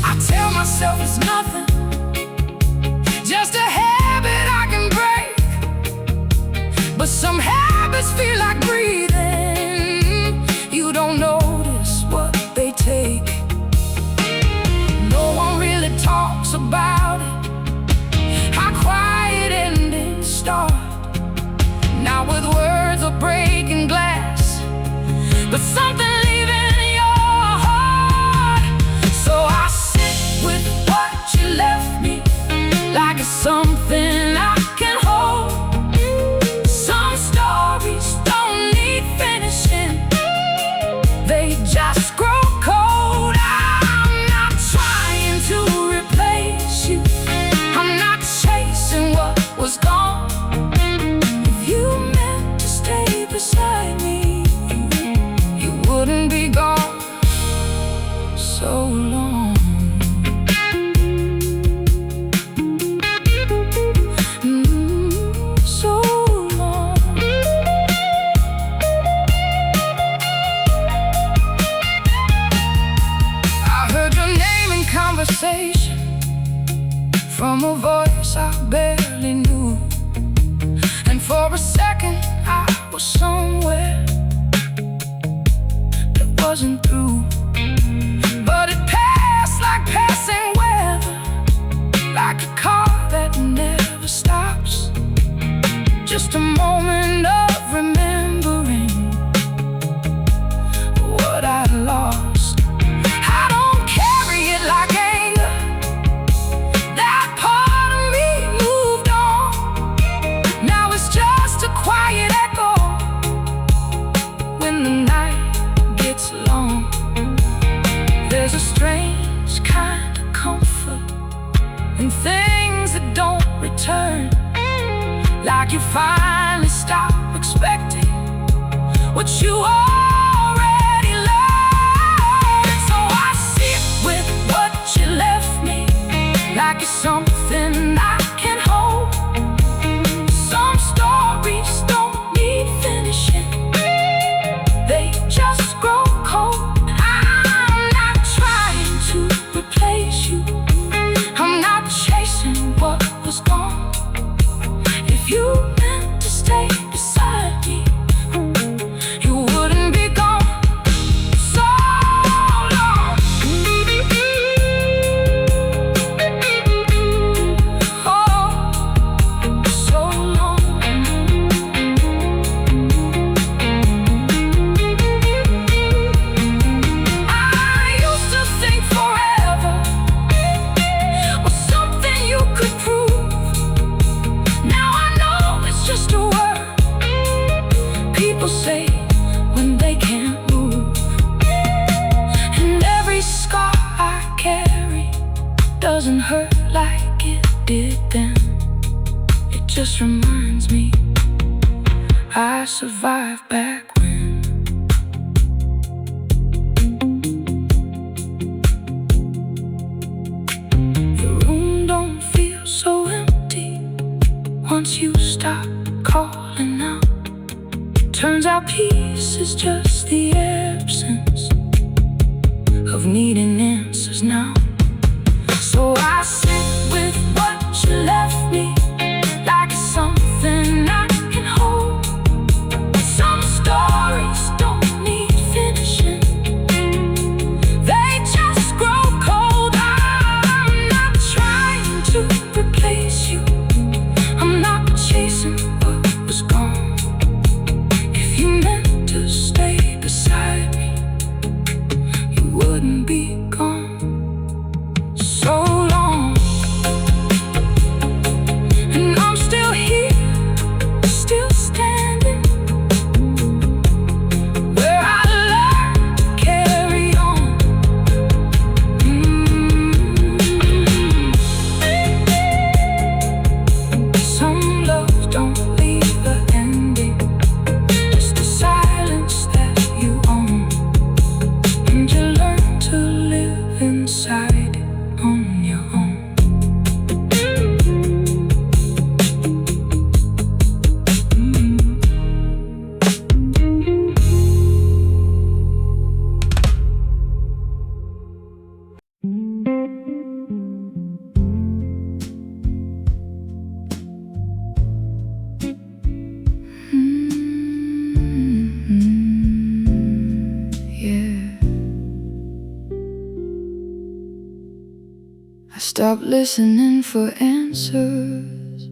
I tell myself it's nothing, just a habit I can break. But some habits feel like breathing, you don't notice what they take. No one really talks about it, how quiet endings start. Not with words or breaking glass, but something leaving your heart. So I sit with what you left me, like it's something I can hold. Some stories don't need finishing, they just grow cold. I'm not trying to replace you, I'm not chasing what was gone. If you meant to stay beside me, you wouldn't be gone so long. So long. I heard your name in conversation from a voice I barely knew, and for a second I was somewhere that wasn't through, but it passed like passing weather, like a car that never stops. Just a moment of remembering what I lost. I don't carry it like anger. That part of me moved on. Now it's just a quiet echo when the night gets long. There's a strange kind of comfort in things that don't return, like you finally stop expecting what you already learned. So I sit with what you left me, like it's something I can hold. Some stories don't need finishing, they just grow cold. I'm not trying to replace you, I'm not chasing what was gone. If you meant to stay beside me, you wouldn't be gone so long. Oh, so long. I used to think forever was something you could prove. Now I know it's just a word people say when they can't move. And every scar I carry doesn't hurt like it did then. It just reminds me I survived back when. The room don't feel so empty once you stop calling out. Turns out peace is just the absence of needing answers now. So I sit with what you left me, like it's something I can hold. Some stories don't need finishing, they just grow cold. I'm not trying to replace you, I'm not chasing what was gone. If you meant to stay beside me, you wouldn't be gone so long. And I'm still here, still standing, where I learned to carry on. Some love don't leave an ending, just a silence that you own, and you learn to live inside it on your own. Yeah. I stopped listening for answers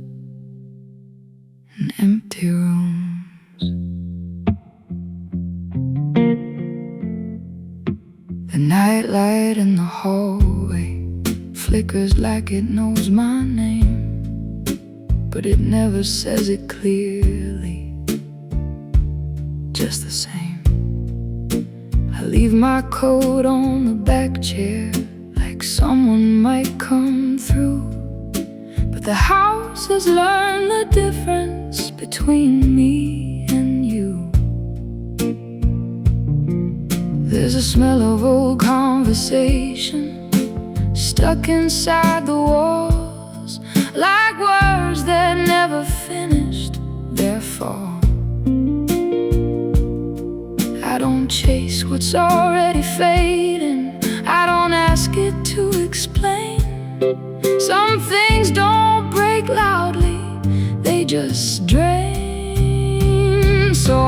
in empty rooms. The nightlight in the hallway flickers like it knows my name, but it never says it clearly, just the same. I leave my coat on the back chair, like someone might come through, but the house has learned the difference between me and you. There's a smell of old conversation stuck inside the walls, like words that never finished their fall. I don't chase what's already fading, I don't ask it to explain. Some things don't break loudly, they just drain. So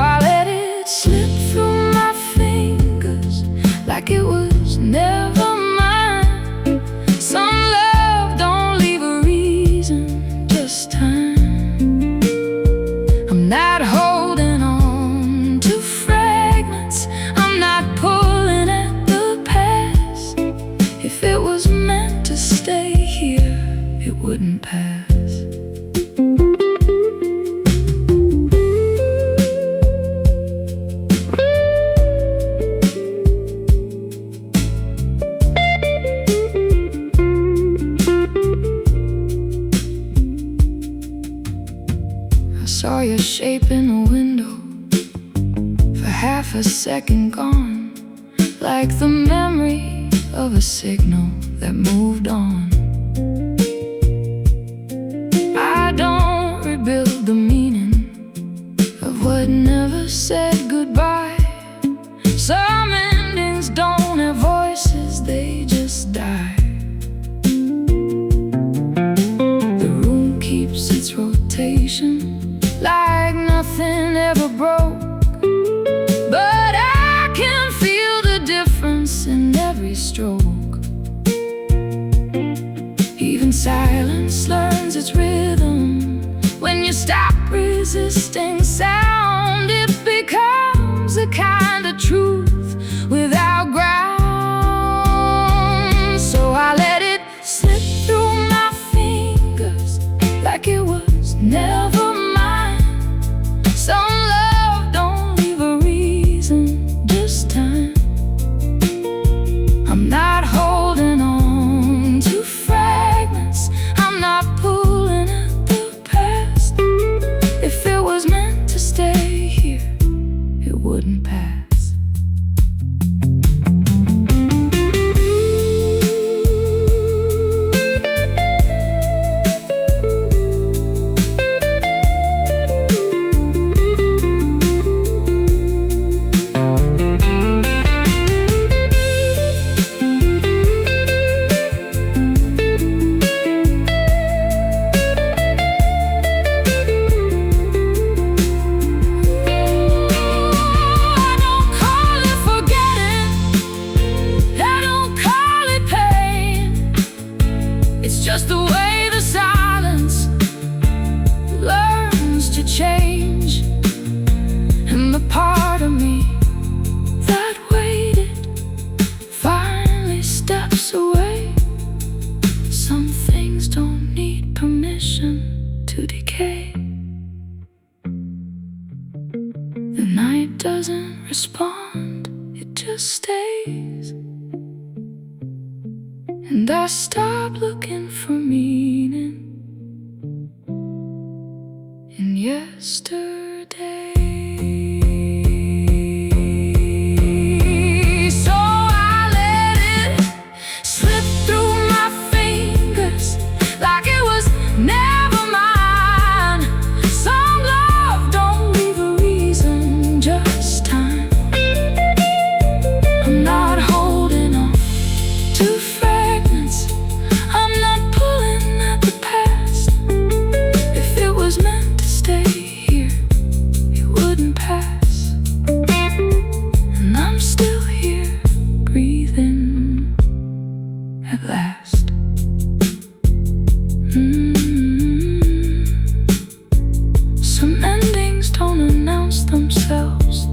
wouldn't pass. I saw your shape in a window, for half a second gone, like the memory of a signal that moved on. I don't rebuild the meaning of what never said goodbye. Some endings don't have voices, they just die. The room keeps its rotation like nothing ever broke, but I can feel the difference in every stroke. Even silence learns its rhythm. When you stop resisting sound, it becomes a kind of truth without ground. So I let it slip through my fingers like it was never mine. Some love don't leave a reason, just time. I'm not holding on to fragments, I'm not pulling at the past. If it was meant to stay here, it wouldn't pass. Just the way the silence learns to change. And the part of me that waited finally steps away. Some things don't need permission to decay. The night doesn't respond, it just stays. And I stop looking for meaning in yesterday. So I let it slip through my fingers like it was never mine. Some love don't leave a reason, just time. I'm not holding on to fragments, I'm not pulling at the past. If it was meant to stay here, it wouldn't pass. And I'm still here, breathing at last. Some endings don't announce themselves,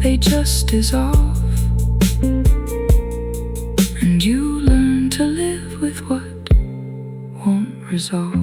they just dissolve. And you learn to live with what won't resolve.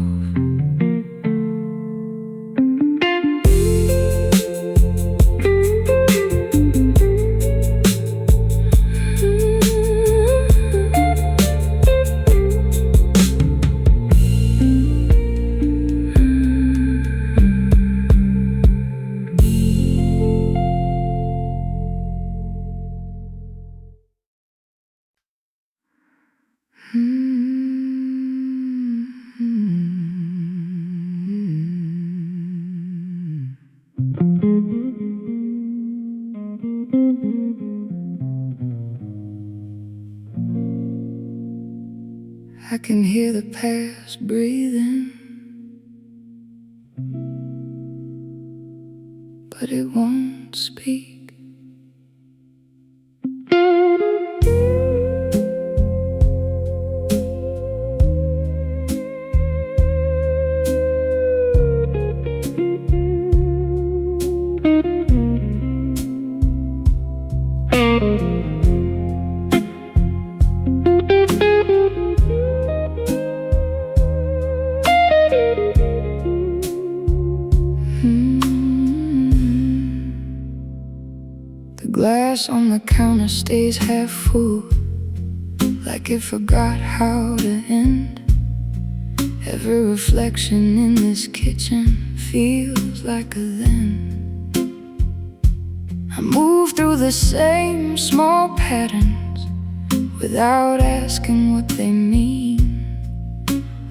I can hear the past breathing, but it won't speak. The glass on the counter stays half full, like it forgot how to end. Every reflection in this kitchen feels like a then. I move through the same small patterns without asking what they mean,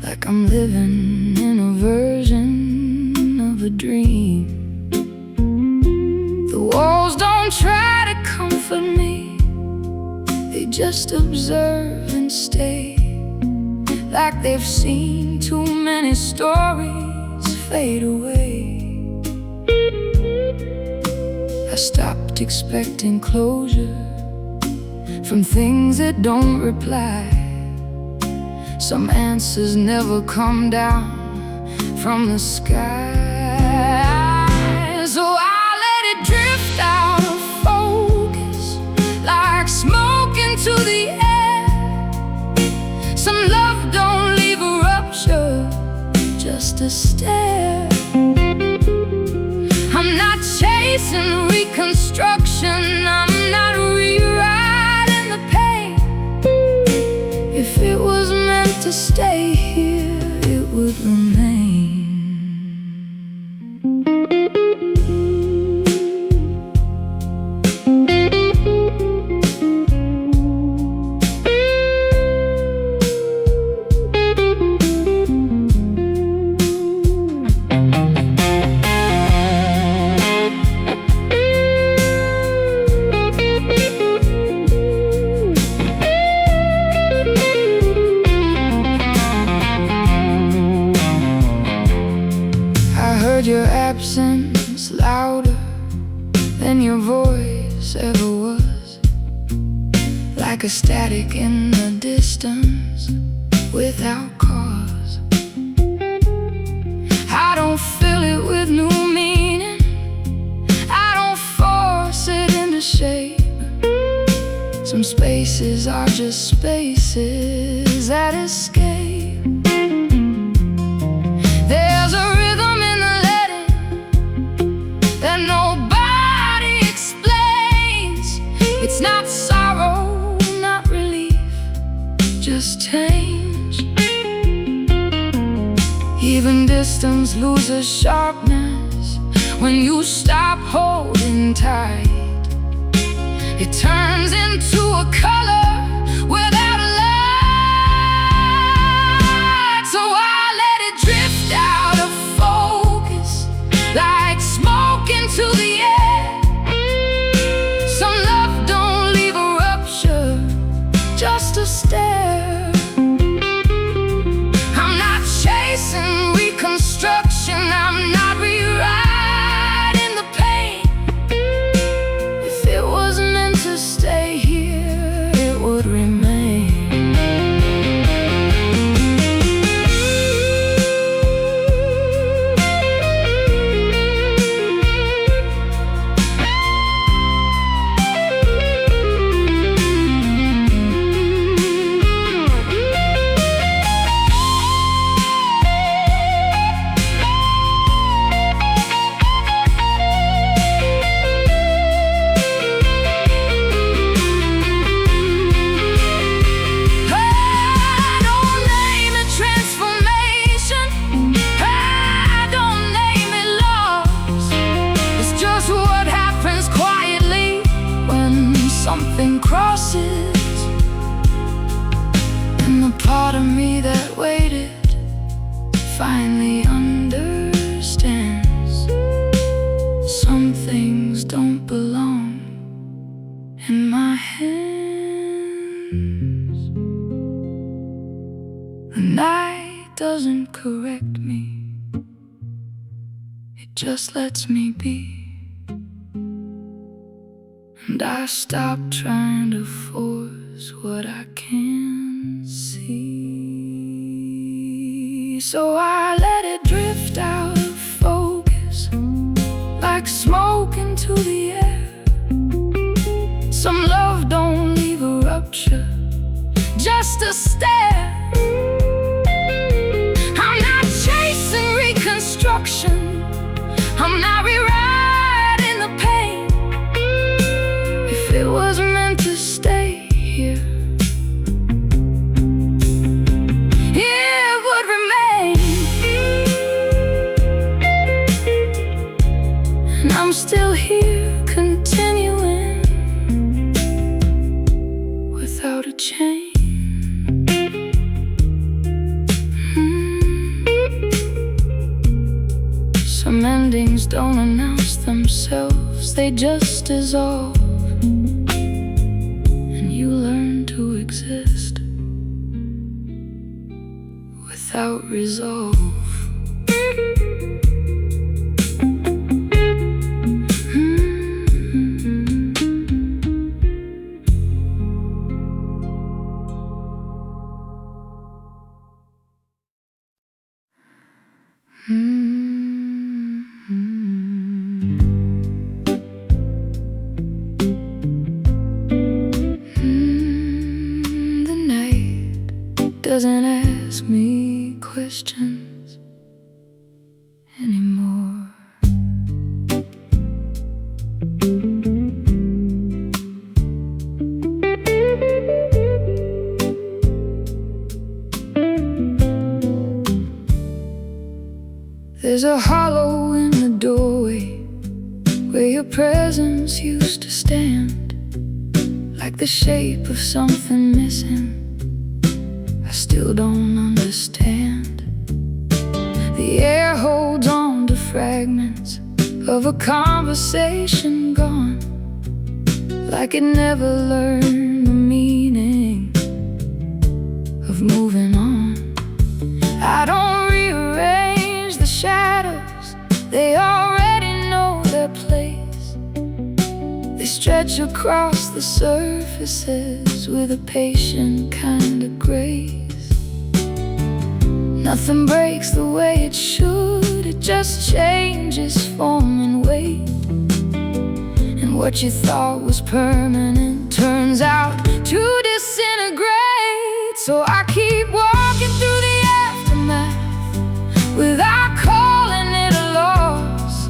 like I'm living in a version of a dream. The walls don't try to comfort me, they just observe and stay, like they've seen too many stories fade away. I stopped expecting closure from things that don't reply. Some answers never come down from the sky. So I let it drift out of focus, like smoke into the air. Some love don't leave a rupture, just a stare. I'm not chasing reconstruction, I'm not rewriting the pain. If it was meant to stay here, it would remain. Your absence louder than your voice ever was, like a static in the distance without cause. I don't fill it with new meaning, I don't force it into shape. Some spaces are just spaces that escape. There's a rhythm in the that nobody explains. It's not sorrow, not relief, just change. Even distance loses sharpness when you stop holding tight. It turns into a color without a light. So I let it drift out of focus, like smoke into the air. Some love don't leave a rupture, just a stare. I'm not chasing reconstruction, I'm not rewriting the pain. If it was meant to stay here, it would remain. Something crosses, and the part of me that waited finally understands. Some things don't belong in my hands. The night doesn't correct me, it just lets me be. And I stop trying to force what I can't see. So I let it drift out of focus, like smoke into the air. Some love don't leave a rupture, just a stare. I'm not chasing reconstruction, I'm and I'm still here continuing without a change. Some endings don't announce themselves, they just dissolve, and you learn to exist without resolve. The night doesn't ask me questions anymore. There's a hollow in the doorway where your presence used to stand, like the shape of something missing I still don't understand. The air holds on to fragments of a conversation gone, like it never learned the meaning of moving on. I don't rearrange the shadows, they already know their place. They stretch across the surfaces with a patient kind of grace. Nothing breaks the way it should, it just changes form and weight. And what you thought was permanent turns out to disintegrate. So I keep walking through the aftermath without calling it a loss.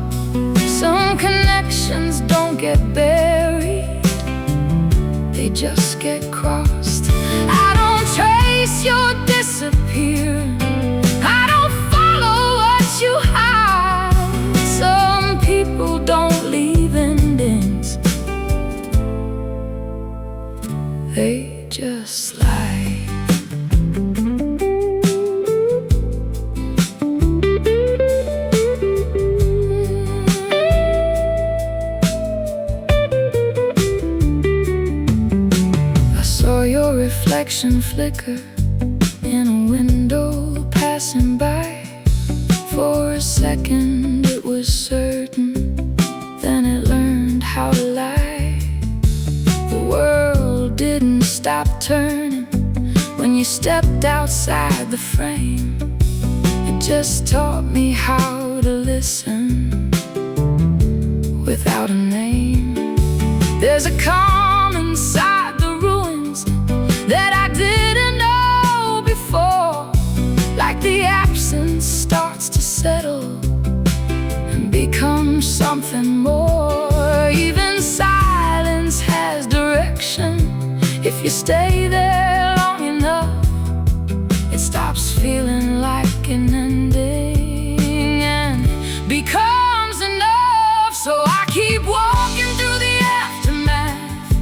Some connections don't get buried, they just get crossed. I don't trace your disappearance, I don't follow what you hide. Some people don't leave endings, they just slide. I saw your reflection flicker in a window passing by. For a second it was certain, then it learned how to lie. The world didn't stop turning when you stepped outside the frame. It just taught me how to listen without a name. There's a calm inside the ruins that I didn't know before, like the absence starts to settle and become something more. Even silence has direction if you stay there long enough. It stops feeling like an ending and becomes enough. So I keep walking through the aftermath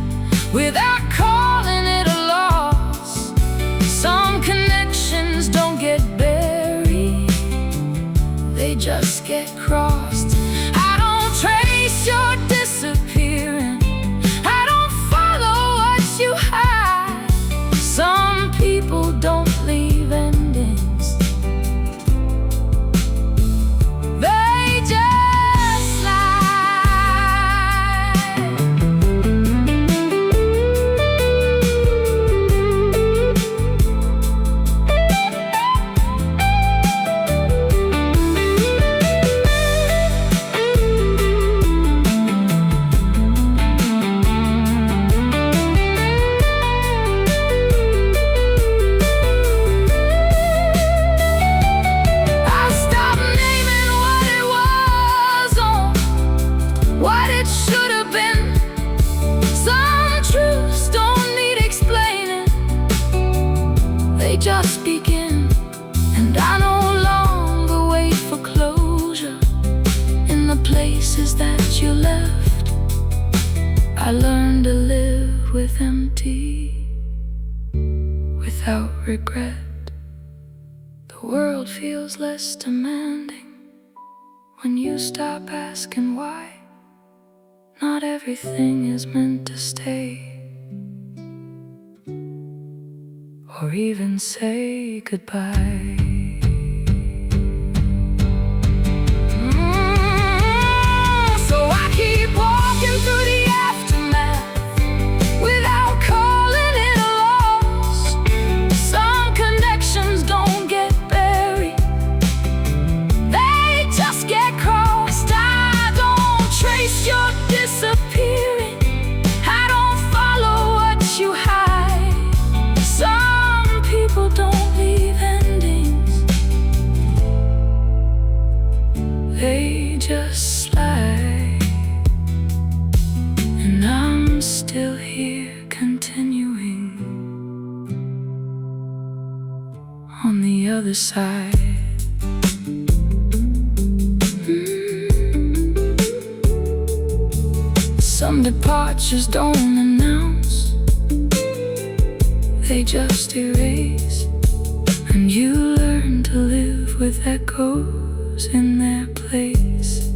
places that you left. I learned to live with empty, without regret. The world feels less demanding when you stop asking why. Not everything is meant to stay, or even say goodbye. So I keep walking through the aftermath without calling it a loss. Some connections don't get buried, they just get crossed. I don't trace your disappearing, I don't follow what you hide. Some people don't leave endings, they just slide. And I'm still here continuing on the other side. Some departures don't announce, they just erase. And you learn to live with echoes in their place.